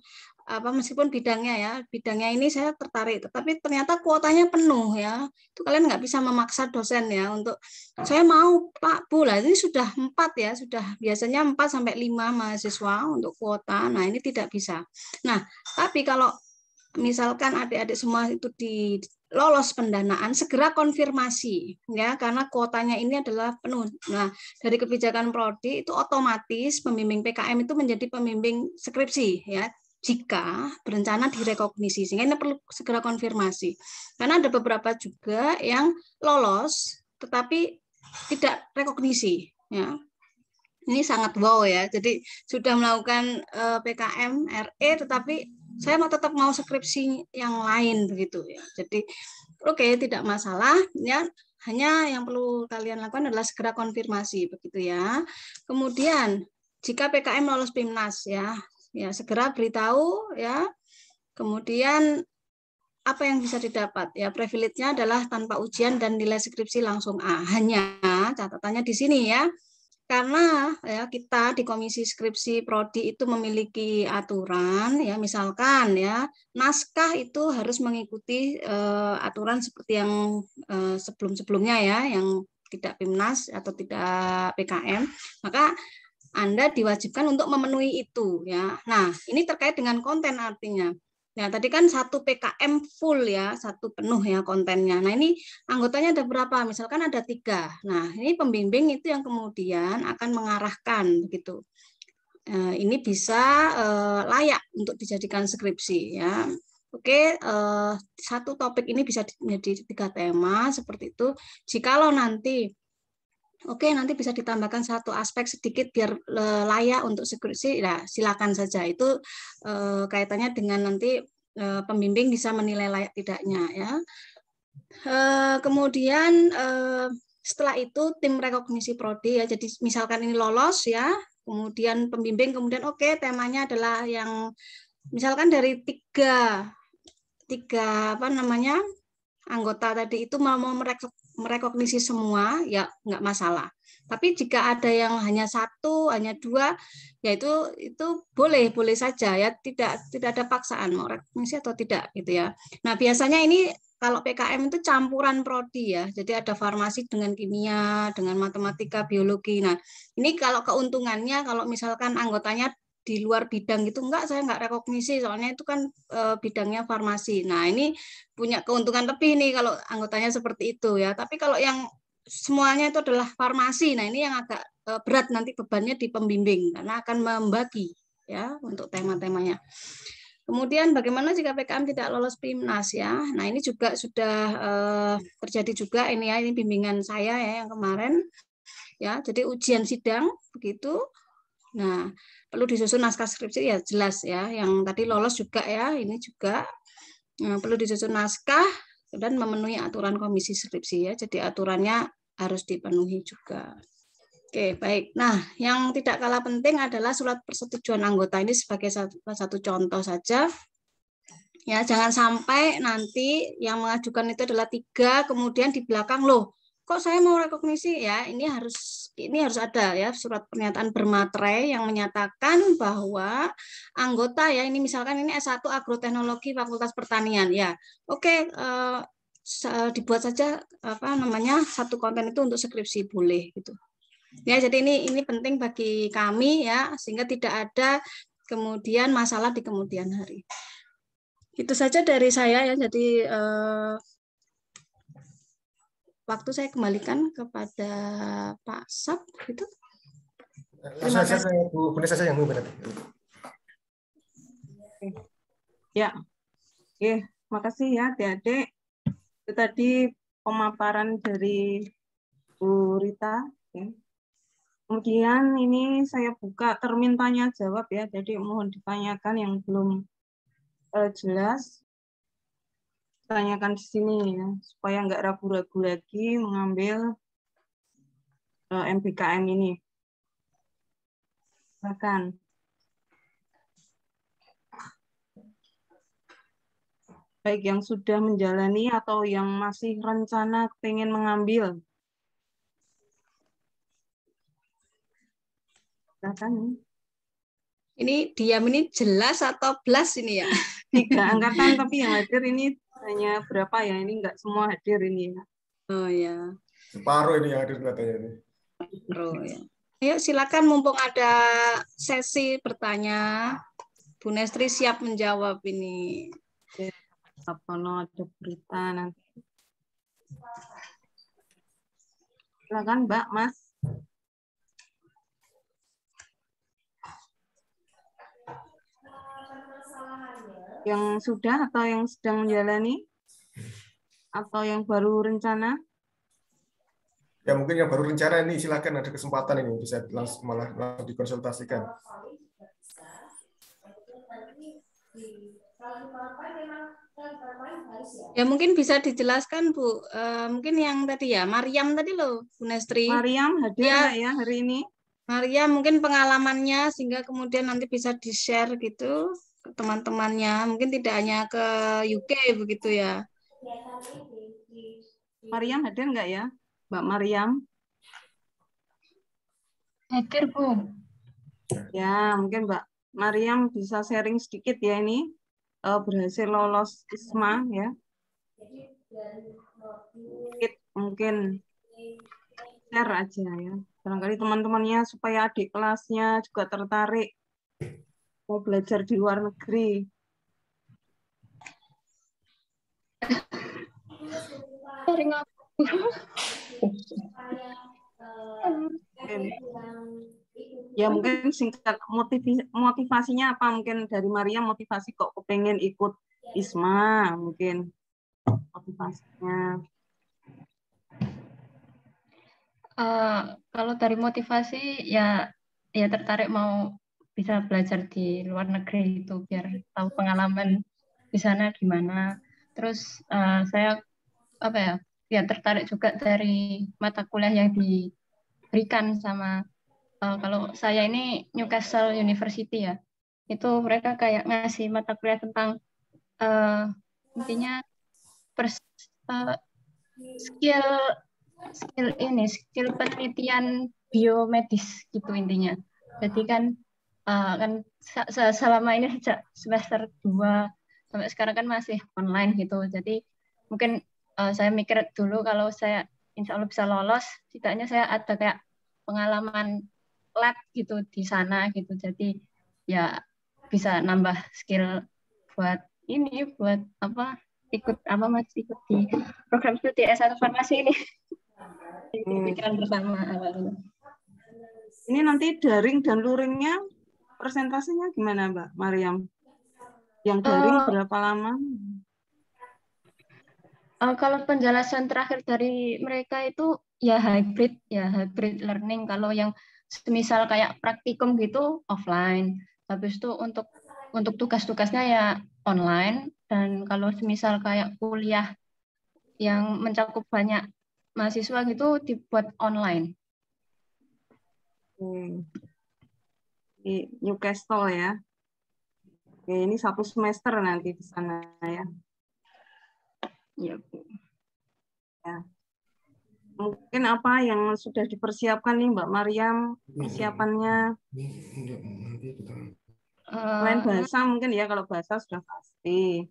meskipun bidangnya ini saya tertarik, tetapi ternyata kuotanya penuh ya. Itu kalian nggak bisa memaksa dosen ya untuk saya mau Pak Bu lah ini sudah 4 ya, sudah biasanya 4 sampai 5 mahasiswa untuk kuota. Nah, ini tidak bisa. Nah, tapi kalau misalkan adik-adik semua itu lolos pendanaan, segera konfirmasi ya karena kuotanya ini adalah penuh. Nah, dari kebijakan prodi itu otomatis pembimbing PKM itu menjadi pembimbing skripsi ya jika berencana direkognisi, sehingga ini perlu segera konfirmasi. Karena ada beberapa juga yang lolos tetapi tidak rekognisi ya. Ini sangat wow ya. Jadi sudah melakukan PKM RE tetapi saya tetap mau skripsi yang lain begitu ya. Jadi oke, tidak masalah ya. Hanya yang perlu kalian lakukan adalah segera konfirmasi begitu ya. Kemudian jika PKM lolos PIMNAS ya segera beritahu ya. Kemudian apa yang bisa didapat ya, privilege-nya adalah tanpa ujian dan nilai skripsi langsung A. Hanya catatannya di sini ya. Karena ya kita di Komisi Skripsi Prodi itu memiliki aturan ya, misalkan ya naskah itu harus mengikuti aturan seperti yang sebelum-sebelumnya ya, yang tidak PIMNAS atau tidak PKM, maka Anda diwajibkan untuk memenuhi itu ya. Nah, ini terkait dengan konten artinya. Ya, tadi kan 1 PKM full ya, 1 penuh ya kontennya. Nah, ini anggotanya ada berapa? Misalkan ada 3. Nah, ini pembimbing itu yang kemudian akan mengarahkan begitu. Ini bisa layak untuk dijadikan skripsi ya. Oke, 1 topik ini bisa menjadi 3 tema seperti itu. Jikalau nanti nanti bisa ditambahkan 1 aspek sedikit biar layak untuk skripsi, nah silakan saja. Itu kaitannya dengan nanti pembimbing bisa menilai layak tidaknya ya. Kemudian setelah itu tim rekognisi prodi ya. Jadi misalkan ini lolos ya, kemudian pembimbing kemudian temanya adalah yang misalkan dari 3 anggota tadi itu mau merekognisi semua ya nggak masalah. Tapi jika ada yang hanya 1, hanya 2, ya itu boleh saja ya, tidak ada paksaan mau rekognisi atau tidak gitu ya. Nah biasanya ini kalau PKM itu campuran prodi ya, jadi ada farmasi dengan kimia, dengan matematika, biologi. Nah ini kalau keuntungannya kalau misalkan anggotanya di luar bidang gitu saya nggak rekognisi soalnya itu kan bidangnya farmasi. Nah ini punya keuntungan lebih nih kalau anggotanya seperti itu ya. Tapi kalau yang semuanya itu adalah farmasi, nah ini yang agak berat nanti bebannya di pembimbing karena akan membagi ya untuk tema-temanya. Kemudian bagaimana jika PKM tidak lolos PIMNAS ya? Nah ini juga sudah terjadi juga ini ya, ini bimbingan saya ya yang kemarin ya. Jadi ujian sidang begitu. Nah, perlu disusun naskah skripsi ya jelas ya. Yang tadi lolos juga ya, ini juga perlu disusun naskah dan memenuhi aturan komisi skripsi ya. Jadi aturannya harus dipenuhi juga. Oke, baik. Nah, yang tidak kalah penting adalah surat persetujuan anggota ini sebagai satu contoh saja. Ya, jangan sampai nanti yang mengajukan itu adalah 3, kemudian di belakang loh, kok saya mau rekognisi ya? Ini harus ada ya surat pernyataan bermaterai yang menyatakan bahwa anggota ya, ini misalkan ini S1 Agroteknologi Fakultas Pertanian ya. Oke, dibuat saja satu konten itu untuk skripsi boleh gitu. Ya, jadi ini penting bagi kami ya, sehingga tidak ada kemudian masalah di kemudian hari. Itu saja dari saya ya. Jadi waktu saya kembalikan kepada Pak Sab gitu. Terima kasih Bu Vanessa yang berarti. Ya. Oke, makasih ya Adik-adik. Itu tadi pemaparan dari Bu Rita ya. Kemudian ini saya buka termin tanya jawab ya. Jadi mohon ditanyakan yang belum jelas, tanyakan di sini ya, supaya nggak ragu-ragu lagi mengambil MBKM ini. Silakan. Baik yang sudah menjalani atau yang masih rencana pengen mengambil. Silakan. Ini diam ini jelas atau blas ini ya? 3 angkatan tapi yang hadir ini hanya berapa ya? Ini nggak semua hadir ini ya. Oh ya. Separuh ini yang hadir katanya ini. Separuh ya. Ayo silakan, mumpung ada sesi bertanya. Bu Nestri siap menjawab ini. Sapono ada berita nanti. Silakan Mbak, Mas. Yang sudah atau yang sedang menjalani? Atau yang baru rencana? Ya mungkin yang baru rencana ini silakan, ada kesempatan ini bisa langsung dikonsultasikan. Ya mungkin bisa dijelaskan Bu. Mungkin yang tadi ya, Mariam tadi loh, Bu Nestri. Mariam hadir nggak ya hari ini? Mariam mungkin pengalamannya sehingga kemudian nanti bisa di-share gitu ke teman-temannya. Mungkin tidak hanya ke UK begitu ya. Mariam hadir nggak ya? Mbak Mariam? Hadir, Bu. Ya, mungkin Mbak Mariam bisa sharing sedikit ya ini. Berhasil lolos ISMA ya. Mungkin share aja ya. Barangkali teman-temannya supaya adik kelasnya juga tertarik mau belajar di luar negeri. Sharing apa? Ya mungkin singkat motivasinya apa, mungkin dari Maria motivasi kok kepengen ikut ISMA, mungkin motivasinya. Kalau dari motivasi ya tertarik mau bisa belajar di luar negeri itu biar tahu pengalaman di sana gimana. Terus saya ya tertarik juga dari mata kuliah yang diberikan sama kalau saya ini Newcastle University ya, itu mereka kayak ngasih mata kuliah tentang intinya skill penelitian biomedis gitu intinya. Jadi kan selama ini sejak semester 2 sampai sekarang kan masih online gitu. Jadi mungkin saya mikir dulu kalau saya insya Allah bisa lolos, setidaknya saya ada kayak pengalaman lab gitu di sana gitu. Jadi ya bisa nambah skill buat ikut di program studi S1 farmasi ini. Pikiran bersama awalnya. Ini nanti daring dan luringnya presentasinya gimana Mbak Mariam? Yang daring berapa lama? Kalau penjelasan terakhir dari mereka itu ya hybrid learning. Kalau yang semisal kayak praktikum gitu offline. Habis itu untuk tugas-tugasnya ya online. Dan kalau semisal kayak kuliah yang mencakup banyak mahasiswa gitu dibuat online. Di Newcastle ya. Oke, ini 1 semester nanti di sana ya. Iya, Bu. Ya. Mungkin apa yang sudah dipersiapkan nih Mbak Mariam persiapannya? Selain bahasa mungkin ya, kalau bahasa sudah pasti.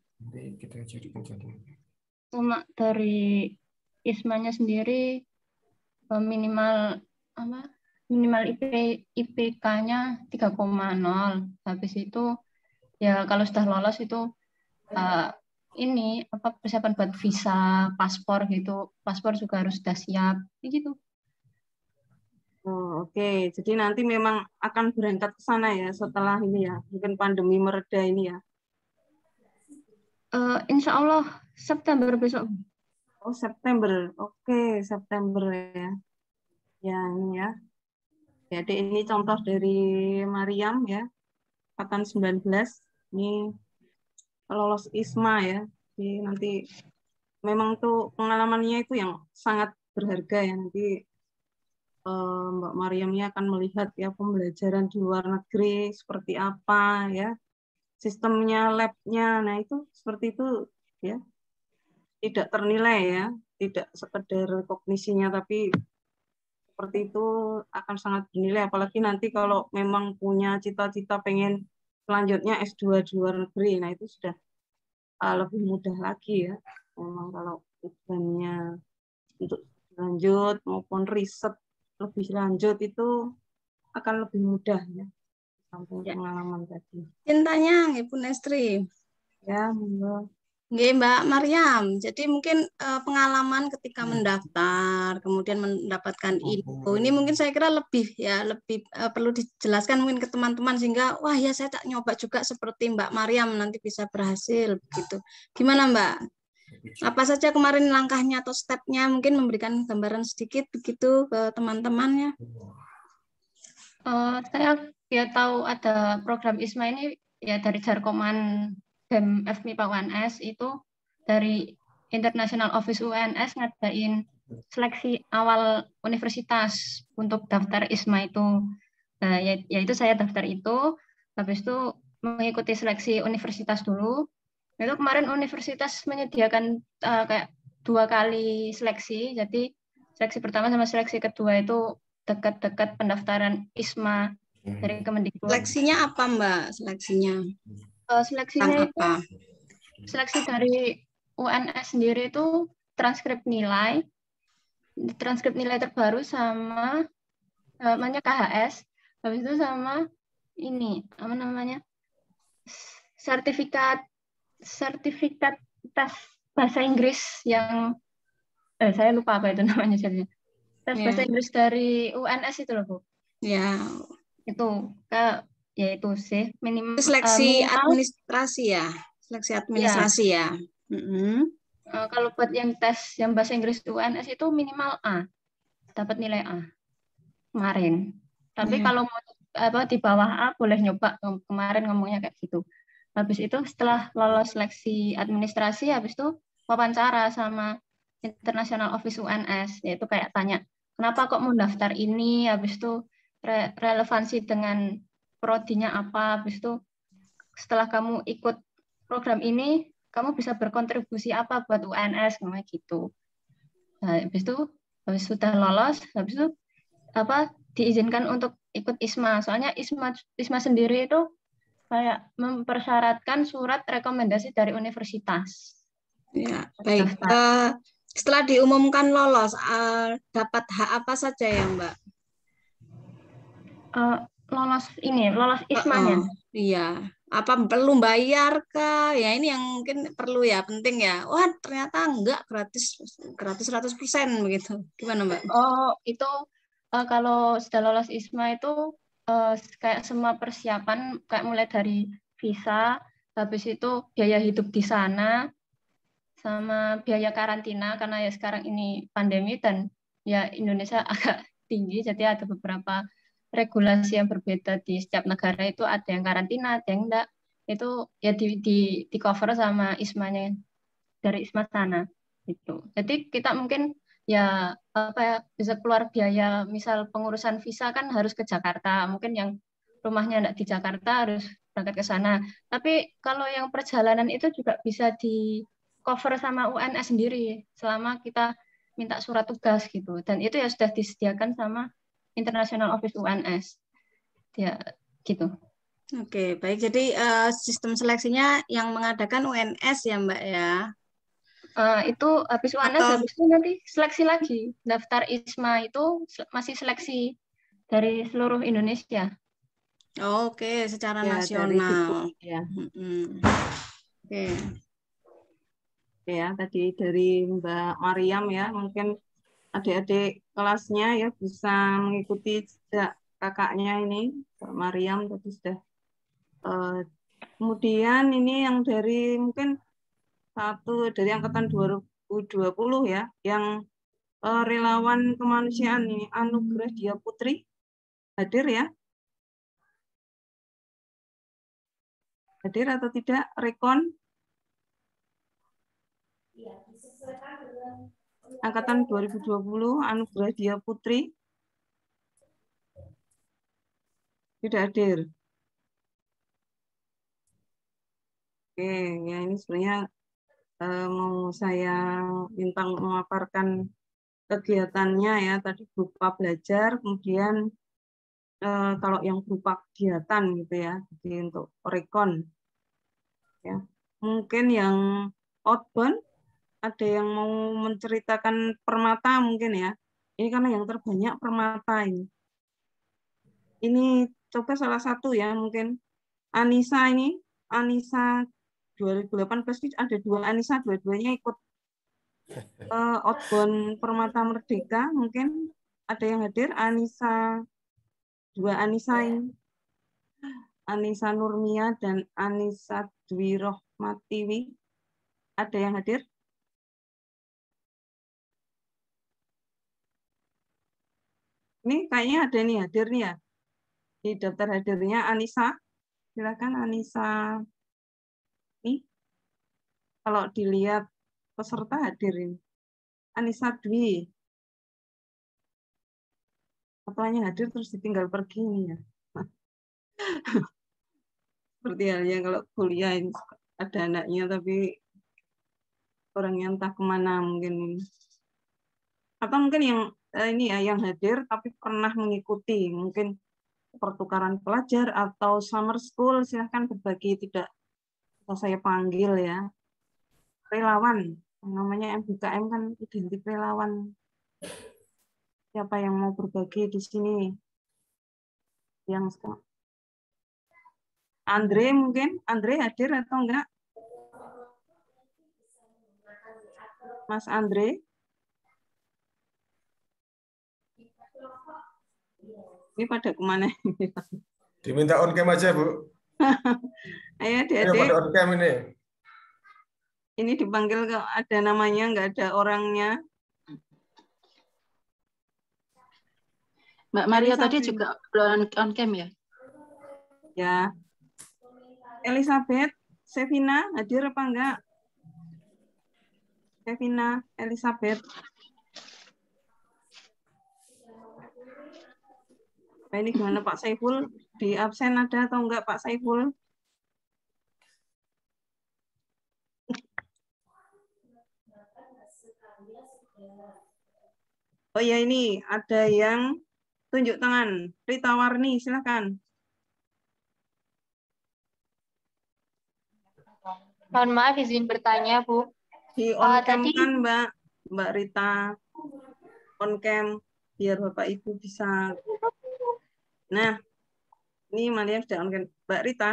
Cuma dari ISMA-nya sendiri minimal apa? Minimal IPK-nya 3,0. Habis itu ya kalau sudah lolos itu ini apa persiapan buat visa, paspor gitu. Paspor juga harus sudah siap, gitu. Oh, oke. Jadi nanti memang akan berangkat ke sana ya setelah ini ya, mungkin pandemi mereda ini ya. Insya Allah September besok. Oh, September. Oke, September ya. Ya, ini ya. Jadi ini contoh dari Mariam ya, angkatan 19. Ini lolos ISMA ya. Jadi nanti memang tuh pengalamannya itu yang sangat berharga ya. Nanti Mbak Mariam ini akan melihat ya pembelajaran di luar negeri seperti apa ya. Sistemnya, lab-nya. Nah, itu seperti itu ya. Tidak ternilai ya, tidak sekedar kognisinya, tapi seperti itu akan sangat bernilai, apalagi nanti kalau memang punya cita-cita pengen selanjutnya S2 di luar negeri, nah itu sudah lebih mudah lagi ya. Memang kalau tujuannya untuk lanjut maupun riset lebih lanjut itu akan lebih mudah ya, samping pengalaman tadi. Cintanya Ibu Nestri. Ya, monggo. Nggih, Mbak Mariam. Jadi mungkin pengalaman ketika mendaftar, kemudian mendapatkan info, ini mungkin saya kira lebih perlu dijelaskan mungkin ke teman-teman sehingga wah ya saya tak nyoba juga seperti Mbak Mariam nanti bisa berhasil begitu. Gimana Mbak? Apa saja kemarin langkahnya atau stepnya, mungkin memberikan gambaran sedikit begitu ke teman-temannya. Saya ya tahu ada program ISMA ini ya dari Jarkoman BEM FMIPA UNS, itu dari International Office UNS ngadain seleksi awal universitas untuk daftar ISMA itu. Nah, yaitu saya daftar itu, habis itu mengikuti seleksi universitas dulu. Itu kemarin universitas menyediakan kayak 2 kali seleksi, jadi seleksi pertama sama seleksi kedua itu dekat-dekat pendaftaran ISMA dari Kemendikbud. Seleksinya apa Mbak? Seleksinya itu apa? Seleksi dari UNS sendiri itu transkrip nilai terbaru sama namanya KHS, habis itu sama ini apa namanya sertifikat tes bahasa Inggris yang saya lupa apa itu namanya jadinya. Tes bahasa Inggris dari UNS itu loh, Bu. Ya. Itu ya itu sih minimal seleksi administrasi ya. Seleksi administrasi ya. Kalau buat yang tes yang bahasa Inggris UNS itu minimal A, dapat nilai A kemarin. Tapi kalau mau di bawah A boleh nyoba, kemarin ngomongnya kayak gitu. Habis itu setelah lolos seleksi administrasi, habis itu wawancara sama International Office UNS, yaitu kayak tanya kenapa kok mau daftar ini, habis itu relevansi dengan prodinya apa, habis itu setelah kamu ikut program ini kamu bisa berkontribusi apa buat UNS, namanya gitu. Nah, habis sudah lolos, habis itu diizinkan untuk ikut ISMA. Soalnya ISMA sendiri itu kayak mempersyaratkan surat rekomendasi dari universitas. Ya, baik. Setelah diumumkan lolos, dapat hak apa saja ya, Mbak? Lolos ISMA-nya. Iya. Apa perlu bayar kah? Ya ini yang mungkin perlu ya, penting ya. Wah, ternyata enggak, gratis 100% begitu. Gimana, Mbak? Oh, itu kalau sudah lolos ISMA itu kayak semua persiapan, kayak mulai dari visa, habis itu biaya hidup di sana, sama biaya karantina, karena ya sekarang ini pandemi dan ya Indonesia agak tinggi, jadi ada beberapa regulasi yang berbeda di setiap negara, itu ada yang karantina, ada yang enggak. Itu ya di cover sama ISMA-nya dari ISMA sana gitu. Jadi kita mungkin ya bisa keluar biaya, misal pengurusan visa kan harus ke Jakarta, mungkin yang rumahnya enggak di Jakarta harus berangkat ke sana. Tapi kalau yang perjalanan itu juga bisa di cover sama UNS sendiri selama kita minta surat tugas gitu. Dan itu ya sudah disediakan sama International Office UNS. Ya, gitu. Oke, baik. Jadi sistem seleksinya yang mengadakan UNS ya, Mbak ya? Itu habis UNS, Atau habis itu nanti seleksi lagi. Daftar ISMA itu masih seleksi dari seluruh Indonesia. oke, secara Ya, dari Dikbud nasional. ya. Oke. Ya, tadi dari Mbak Mariam ya, mungkin adik-adik kelasnya ya bisa mengikuti jejak kakaknya ini, Mbak Mariam tadi sudah. Kemudian ini yang dari mungkin satu dari angkatan 2020 ya, yang relawan kemanusiaan ini, Anugerah Dia Putri, hadir ya? Hadir atau tidak? Rekon? Angkatan 2020, Anugerah Dia Putri, tidak hadir. Oke, ya ini sebenarnya mau saya minta memaparkan kegiatannya ya, tadi berupa belajar, kemudian kalau yang berupa kegiatan gitu ya, jadi untuk rekon. Ya. Mungkin yang outbound, ada yang mau menceritakan Permata mungkin ya. Ini karena yang terbanyak Permata ini. Ini coba salah satu ya, mungkin Anissa ini, Anissa 2018 ada 2 Anissa, dua-duanya ikut outbound Permata Merdeka, mungkin ada yang hadir. Anissa, 2 Anissa ini, Anissa Nurmia dan Anissa Dwi Rohmatiwi, ada yang hadir? Ini kayaknya ada nih hadir nih ya di daftar hadirnya. Anissa, silakan Anissa. Nih, kalau dilihat peserta hadir ini. Anissa Dwi. Atau hanya hadir terus ditinggal pergi nih ya. Seperti halnya kalau kuliah ini ada anaknya tapi orangnya entah kemana mungkin. Atau mungkin yang ini ya yang hadir tapi pernah mengikuti mungkin pertukaran pelajar atau summer school, silahkan berbagi, tidak saya panggil ya. Relawan, namanya MBKM kan identik relawan. Siapa yang mau berbagi di sini? Yang sekarang. Andre mungkin, Andre hadir atau enggak? Mas Andre? Ini pada kemana? Diminta on cam aja, Bu. Ayo Ayo adik-adik. pada on cam ini. Ini dipanggil ke ada namanya, nggak ada orangnya. Mbak Maria tadi juga belum on cam ya? Ya. Elizabeth, Sevina hadir apa enggak? Sevina, Elizabeth. Nah, ini gimana Pak Saiful? Di absen ada atau enggak Pak Saiful? Oh ya, ini ada yang tunjuk tangan. Rita Warni, silakan. Mohon maaf izin bertanya, Bu. Di on cam Tadi kan Mbak Rita, on cam biar Bapak Ibu bisa. Nah, ini Maria sudah on cam. Mbak Rita,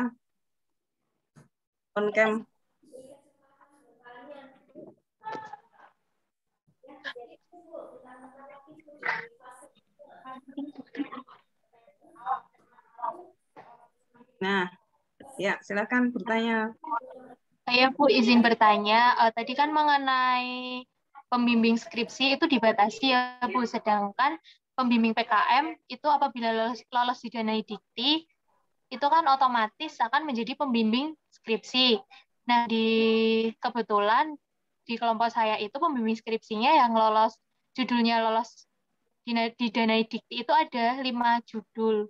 on cam. Nah, ya silakan bertanya. saya Bu izin bertanya, tadi kan mengenai pembimbing skripsi itu dibatasi ya Bu, sedangkan pembimbing PKM itu apabila lolos didanai dikti, itu kan otomatis akan menjadi pembimbing skripsi. Nah, kebetulan di kelompok saya itu pembimbing skripsinya yang judulnya lolos didanai dikti itu ada 5 judul.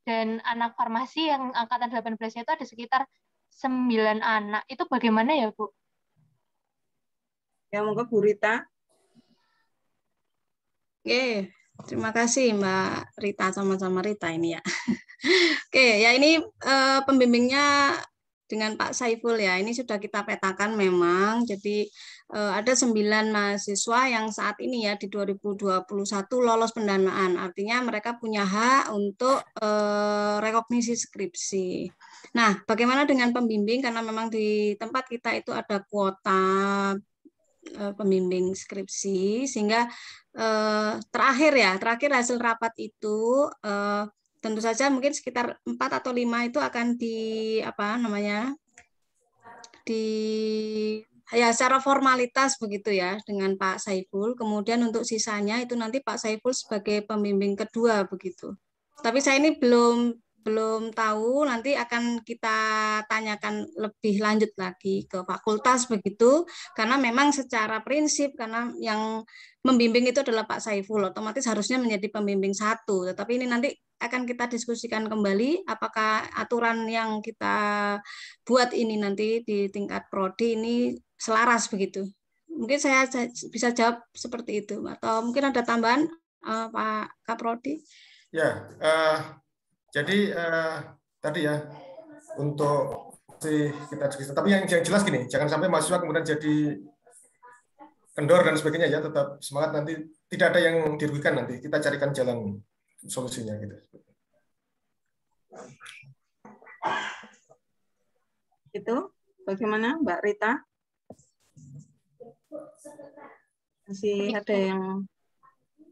dan anak farmasi yang angkatan 18-nya itu ada sekitar 9 anak. Itu bagaimana ya, Bu? Ya, monggo Bu Rita. Oke, terima kasih Mbak Rita, sama-sama Rita ini ya. Oke, ya ini pembimbingnya dengan Pak Saiful ya. Ini sudah kita petakan memang. Jadi ada 9 mahasiswa yang saat ini ya di 2021 lolos pendanaan. Artinya mereka punya hak untuk rekognisi skripsi. Nah, bagaimana dengan pembimbing? Karena memang di tempat kita itu ada kuota pembimbing skripsi, sehingga terakhir hasil rapat itu tentu saja mungkin sekitar 4 atau 5 itu akan ya secara formalitas begitu ya dengan Pak Saiful. Kemudian untuk sisanya itu nanti Pak Saiful sebagai pembimbing kedua begitu. Tapi saya ini belum tahu, nanti akan kita tanyakan lebih lanjut lagi ke fakultas begitu, karena memang secara prinsip karena yang membimbing itu adalah Pak Saiful, otomatis harusnya menjadi pembimbing 1, tetapi ini nanti akan kita diskusikan kembali apakah aturan yang kita buat ini nanti di tingkat prodi ini selaras begitu. Mungkin saya bisa jawab seperti itu, atau mungkin ada tambahan Pak Kaprodi? Ya, jadi tadi ya untuk kita diskusi. Tapi yang jelas gini, jangan sampai mahasiswa kemudian jadi kendor dan sebagainya ya. Tetap semangat, nanti tidak ada yang dirugikan, nanti kita carikan jalan solusinya gitu. Itu bagaimana Mbak Rita? Masih ada yang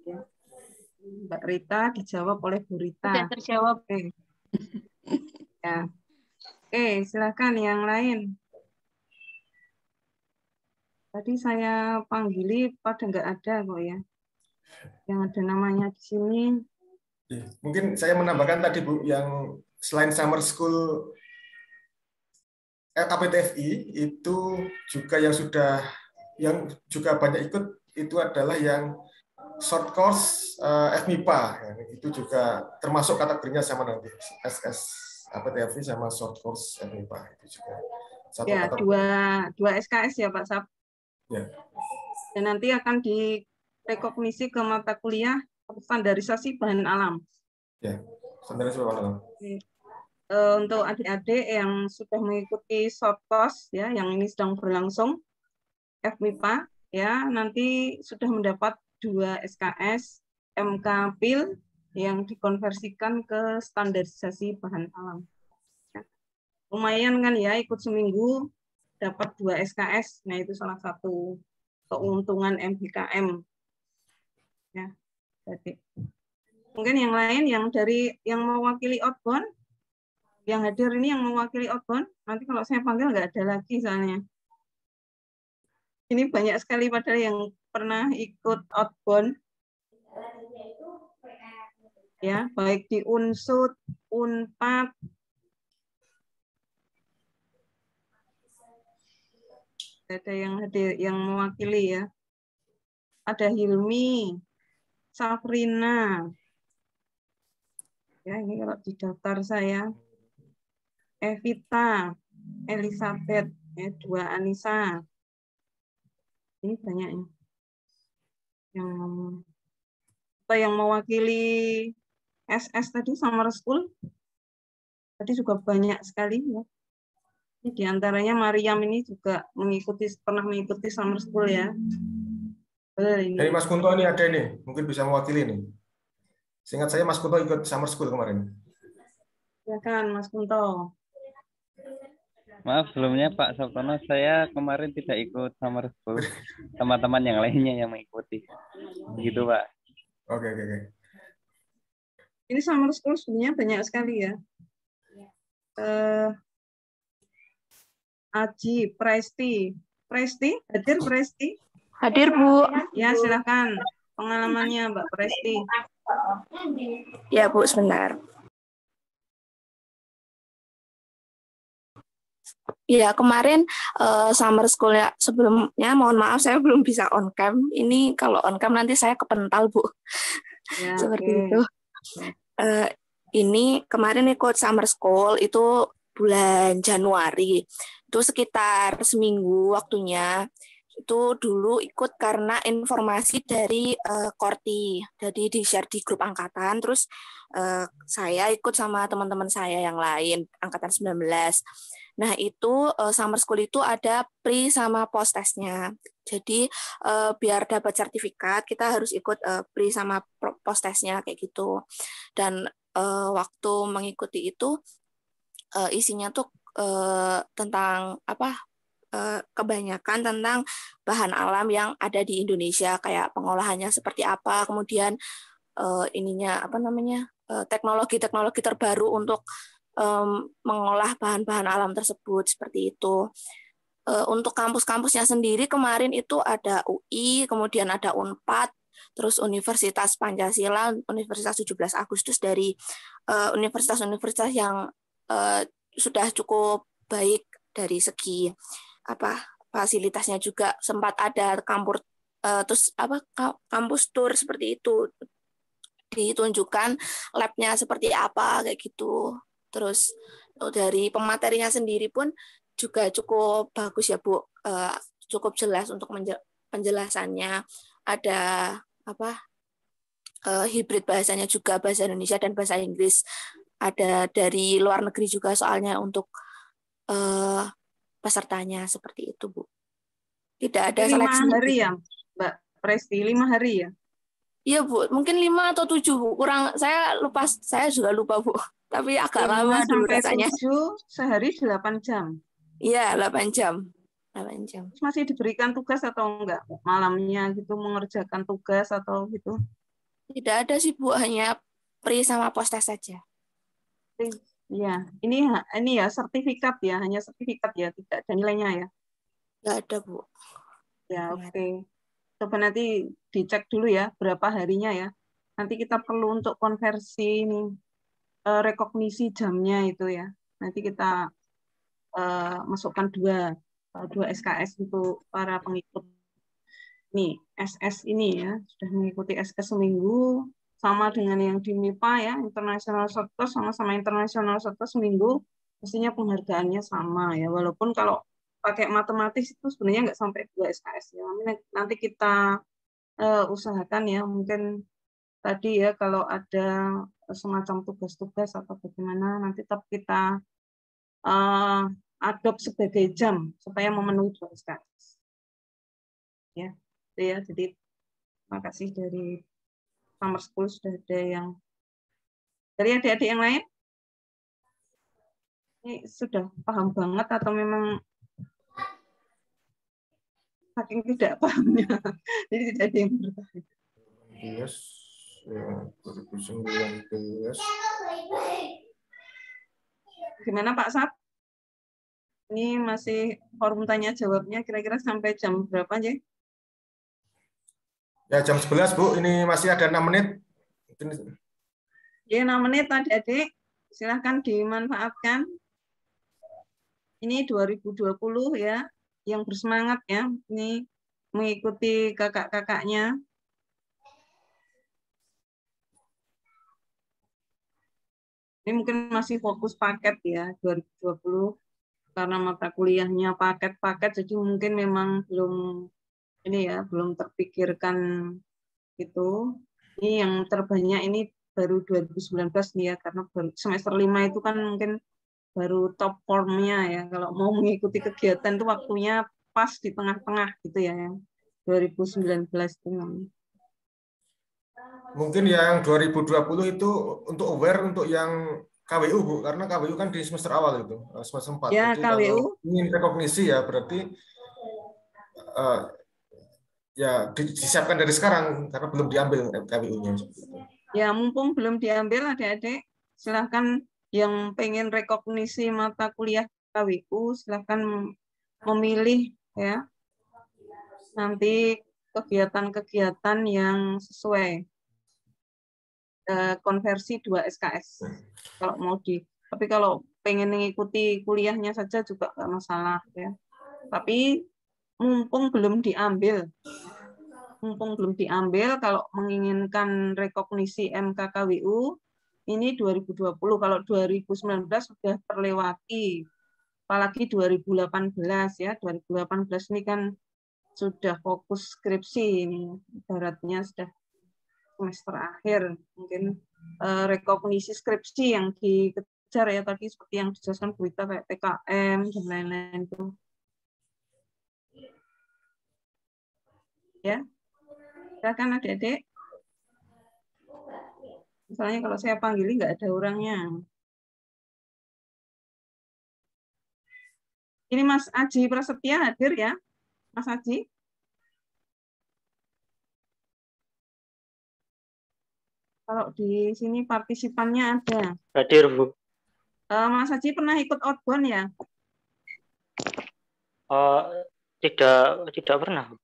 ya. Mbak Rita dijawab oleh Bu Rita. Sudah terjawab. Oke. Ya. Oke, silakan yang lain. Tadi saya panggili pada nggak ada kok ya. Yang ada namanya di sini. Mungkin saya menambahkan tadi Bu, yang selain summer school APTFI itu juga yang juga banyak ikut itu adalah yang short course FMIPA, ya, itu juga termasuk kategorinya sama nanti SS APTFI sama short course FMIPA itu juga satu ya kategori. dua SKS ya Pak Sab. Ya. Dan nanti akan direkognisi ke mata kuliah standarisasi bahan alam. Ya, standarisasi bahan alam. Untuk adik-adik yang sudah mengikuti short course ya, yang ini sedang berlangsung FMIPA ya, nanti sudah mendapat 2 SKS MKPIL yang dikonversikan ke standarisasi bahan alam. Ya. Lumayan kan ya, ikut seminggu dapat 2 SKS. Nah, itu salah satu keuntungan MBKM. Ya. Jadi mungkin yang lain yang mewakili outbound, yang hadir ini yang mewakili outbound, nanti kalau saya panggil nggak ada lagi soalnya. Ini banyak sekali padahal yang pernah ikut outbound. Ya, baik di Unsud, Unpad, ada yang hadir yang mewakili ya. Ada Hilmi, Safrina. Ya, ini kalau di daftar saya. Evita, Elizabeth, ya, 2 Anissa. Ini banyak yang mewakili SS tadi summer school. Tadi juga banyak sekali ya. Ini diantaranya Mariam ini juga pernah mengikuti summer school ya. Dari Mas Kunto ini ada ini, mungkin bisa mewakili ini. Seingat saya Mas Kunto ikut summer school kemarin. Silakan Mas Kunto. Maaf sebelumnya Pak Sabtono, saya kemarin tidak ikut summer school. Teman-teman yang lainnya yang mengikuti. Begitu Pak. Oke. Ini summer school sebenarnya banyak sekali ya. Aji, Presti, hadir Presti? Hadir Bu. Ya silakan pengalamannya Mbak Presti. Ya Bu, sebentar. Ya kemarin summer school ya, sebelumnya mohon maaf saya belum bisa on cam. Ini kalau on cam nanti saya kepental Bu. Ya, seperti itu. ini kemarin ikut summer school itu bulan Januari. Itu sekitar seminggu waktunya. Itu dulu ikut karena informasi dari Korti. Jadi di-share di grup angkatan. Terus saya ikut sama teman-teman saya yang lain, angkatan 19. Nah, itu summer school itu ada pre sama post testnya. Jadi biar dapat sertifikat kita harus ikut pre sama post testnya kayak gitu. Dan waktu mengikuti itu isinya tuh tentang apa? Kebanyakan tentang bahan alam yang ada di Indonesia, kayak pengolahannya seperti apa, kemudian ininya apa namanya teknologi-teknologi terbaru untuk mengolah bahan-bahan alam tersebut seperti itu. Untuk kampus-kampusnya sendiri kemarin itu ada UI, kemudian ada Unpad, terus Universitas Pancasila, Universitas 17 Agustus dari universitas-universitas yang sudah cukup baik dari segi apa fasilitasnya juga. Sempat ada kampus tour seperti itu, ditunjukkan labnya seperti apa kayak gitu. Terus dari pematerinya sendiri pun juga cukup bagus ya Bu, cukup jelas untuk penjelasannya. Ada apa hibrid bahasanya juga, bahasa Indonesia dan bahasa Inggris. Ada dari luar negeri juga soalnya untuk pesertanya seperti itu Bu. Tidak ada 5 seleksi hari ya Mbak Presti, 5 hari ya? Iya Bu, mungkin 5 atau 7 Bu. Kurang, saya lupa, saya juga lupa Bu. Tapi agak lama dulu rasanya. 7 sehari 8 jam. Iya, 8 jam. 8 jam. Masih diberikan tugas atau enggak? Malamnya gitu mengerjakan tugas atau gitu? Tidak ada sih Bu, hanya pre sama post test saja. Iya, ini ya sertifikat ya, hanya sertifikat ya, tidak ada nilainya ya. Nggak ada Bu. Ya oke. Coba nanti dicek dulu ya berapa harinya ya. Nanti kita perlu untuk konversi ini rekognisi jamnya itu ya. Nanti kita masukkan dua SKS untuk para pengikut. Nih SS ini ya sudah mengikuti SS seminggu sama dengan yang di MIPA ya, International Short Course sama International Short Course seminggu, mestinya penghargaannya sama ya. Walaupun kalau pakai matematis itu sebenarnya nggak sampai 2 SKS ya. Nanti kita usahakan ya, mungkin tadi ya kalau ada semacam tugas-tugas atau bagaimana nanti tetap kita adopt sebagai jam supaya memenuhi 2 SKS. Ya, itu ya. Jadi terima kasih dari summer school sudah ada yang dari adik-adik yang lain. Ini sudah paham banget atau memang saking tidak pahamnya, jadi tidak ada yang bertanya. Yes, ya, 2019. Gimana Pak Sab? Ini masih forum tanya jawabnya kira-kira sampai jam berapa aja? Ya jam 11 Bu, ini masih ada 6 menit. Ya 6 menit adik-adik, silahkan dimanfaatkan. Ini 2020 ya, yang bersemangat ya, ini mengikuti kakak-kakaknya. Ini mungkin masih fokus paket ya 2020 karena mata kuliahnya paket-paket, jadi mungkin memang belum ini ya belum terpikirkan itu. Ini yang terbanyak ini baru 2019 nih ya, karena semester 5 itu kan mungkin baru top formnya ya. Kalau mau mengikuti kegiatan itu waktunya pas di tengah-tengah gitu ya, yang 2019 itu. Mungkin yang 2020 itu untuk aware untuk yang KWU Bu, karena KWU kan di semester awal itu, semester 4. Ya, jadi KWU. kalau ingin rekognisi ya berarti ya disiapkan dari sekarang karena belum diambil KWU-nya. Ya, mumpung belum diambil adik-adik, silahkan yang pengen rekognisi mata kuliah KWU, silahkan memilih ya nanti kegiatan-kegiatan yang sesuai konversi 2 SKS. Kalau mau tapi kalau pengen mengikuti kuliahnya saja juga nggak masalah ya. Tapi mumpung belum diambil, kalau menginginkan rekognisi MKKWU, ini 2020. Kalau 2019 sudah terlewati. Apalagi 2018 ya. 2018 ini kan sudah fokus skripsi ini. Ibaratnya sudah semester akhir. Mungkin rekognisi skripsi yang dikejar ya tadi seperti yang dijelaskan berita kayak PKM dan lain-lain itu. Ya. Silakan adik-adik. Misalnya kalau saya panggil nggak ada orangnya. Ini Mas Aji Prasetya hadir ya, Mas Aji? Kalau di sini partisipannya ada. Hadir, Bu. Mas Aji pernah ikut outbound ya? Tidak pernah.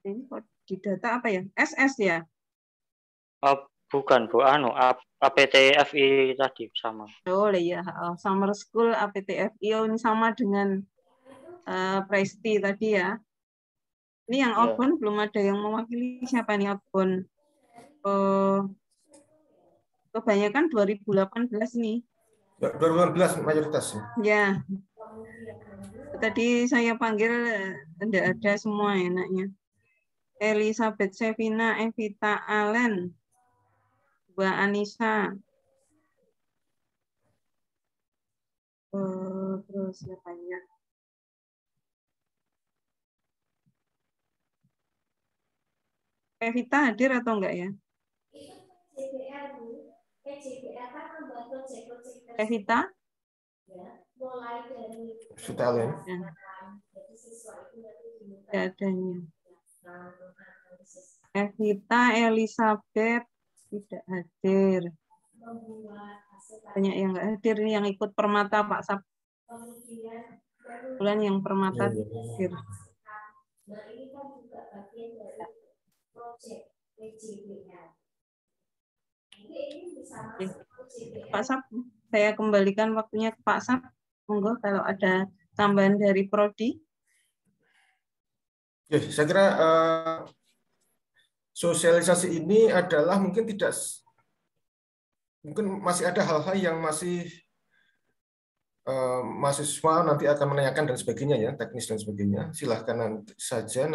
Ini di data apa ya? SS ya? Bukan, Bu. APTFI tadi sama. Oh iya, Summer School APTFI ini sama dengan Presti tadi ya. Ini yang outbound belum ada yang mewakili. Siapa nih outbound? Kebanyakan 2018 nih. 2018 mayoritas. Ya. Tadi saya panggil tidak ada semua enaknya. Elizabeth Sevina, Evita Allen, Mbak Anissa. Terus siapa ya? Evita hadir atau enggak ya? Evita? Evita Allen. Tidak adanya. Evita Elizabeth tidak hadir. Banyak yang nggak hadir nih yang ikut Permata Pak Sab. Bulan yang Permata hadir. Pak Sab, saya kembalikan waktunya ke Pak Sab. Monggo kalau ada tambahan dari Prodi. Ya, saya kira sosialisasi ini adalah mungkin masih ada hal-hal yang masih mahasiswa nanti akan menanyakan dan sebagainya ya, teknis dan sebagainya. Silahkan nanti saja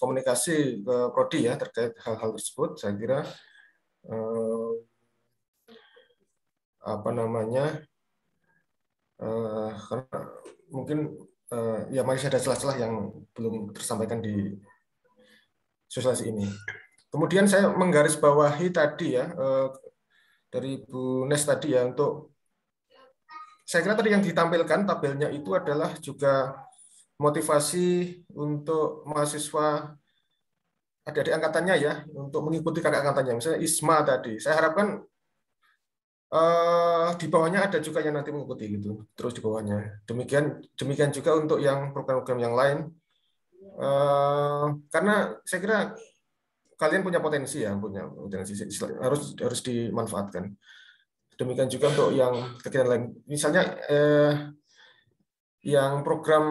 komunikasi ke Prodi ya terkait hal-hal tersebut. Saya kira karena mungkin ya masih ada celah-celah yang belum tersampaikan di sosialisasi ini. Kemudian saya menggarisbawahi tadi ya dari Bu Nes tadi ya, untuk saya kira tadi yang ditampilkan tabelnya itu adalah juga motivasi untuk mahasiswa adik-adik angkatannya ya untuk mengikuti kakak angkatannya. Misalnya ISMA tadi, saya harapkan di bawahnya ada juga yang nanti mengikuti gitu, terus di bawahnya. Demikian juga untuk yang program-program yang lain, karena saya kira kalian punya potensi ya, harus dimanfaatkan. Demikian juga untuk yang kegiatan lain, misalnya yang program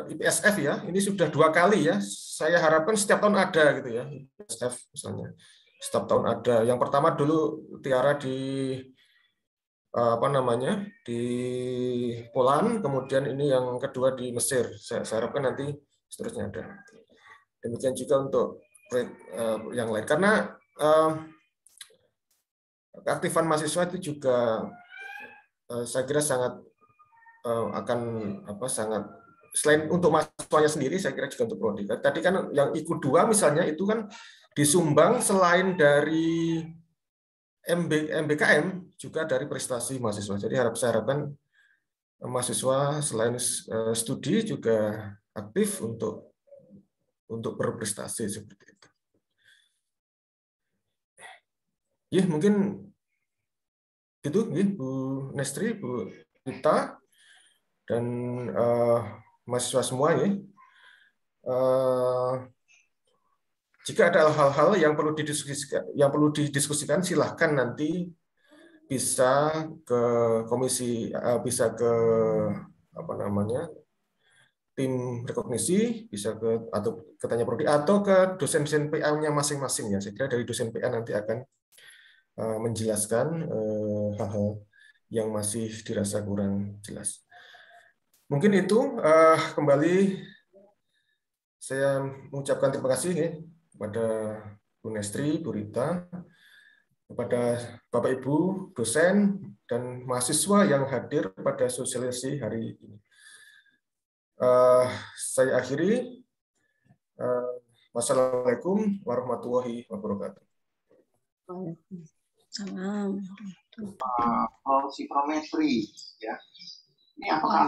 IPSF ya, ini sudah 2 kali ya. Saya harapkan setiap tahun ada gitu ya, IPSF misalnya. Setiap tahun ada. Yang pertama dulu Tiara di di Poland, kemudian ini yang kedua di Mesir. Saya harapkan nanti seterusnya ada. Demikian juga untuk yang lain. Karena keaktifan mahasiswa itu juga saya kira sangat sangat, selain untuk mahasiswanya sendiri, saya kira juga untuk prodi. Tadi kan yang ikut 2 misalnya itu kan disumbang selain dari MBKM juga dari prestasi mahasiswa. Jadi saya harapkan mahasiswa selain studi juga aktif untuk berprestasi seperti itu. Ya, mungkin gitu, Bu Nestri, Bu Rita, dan mahasiswa semua ya. Jika ada hal-hal yang perlu didiskusikan, silahkan nanti bisa ke komisi, bisa ke tim rekognisi, bisa atau ke tanya prodi atau ke dosen-dosen PA-nya masing-masing ya. Saya kira dari dosen PA nanti akan menjelaskan hal-hal yang masih dirasa kurang jelas. Mungkin itu kembali saya mengucapkan terima kasih kepada Bu Nestri, Bu Rita, kepada Bapak Ibu dosen dan mahasiswa yang hadir pada sosialisasi hari ini. Saya akhiri. Wassalamualaikum warahmatullahi wabarakatuh. Salam. Psikrometri, ya. Ini apakah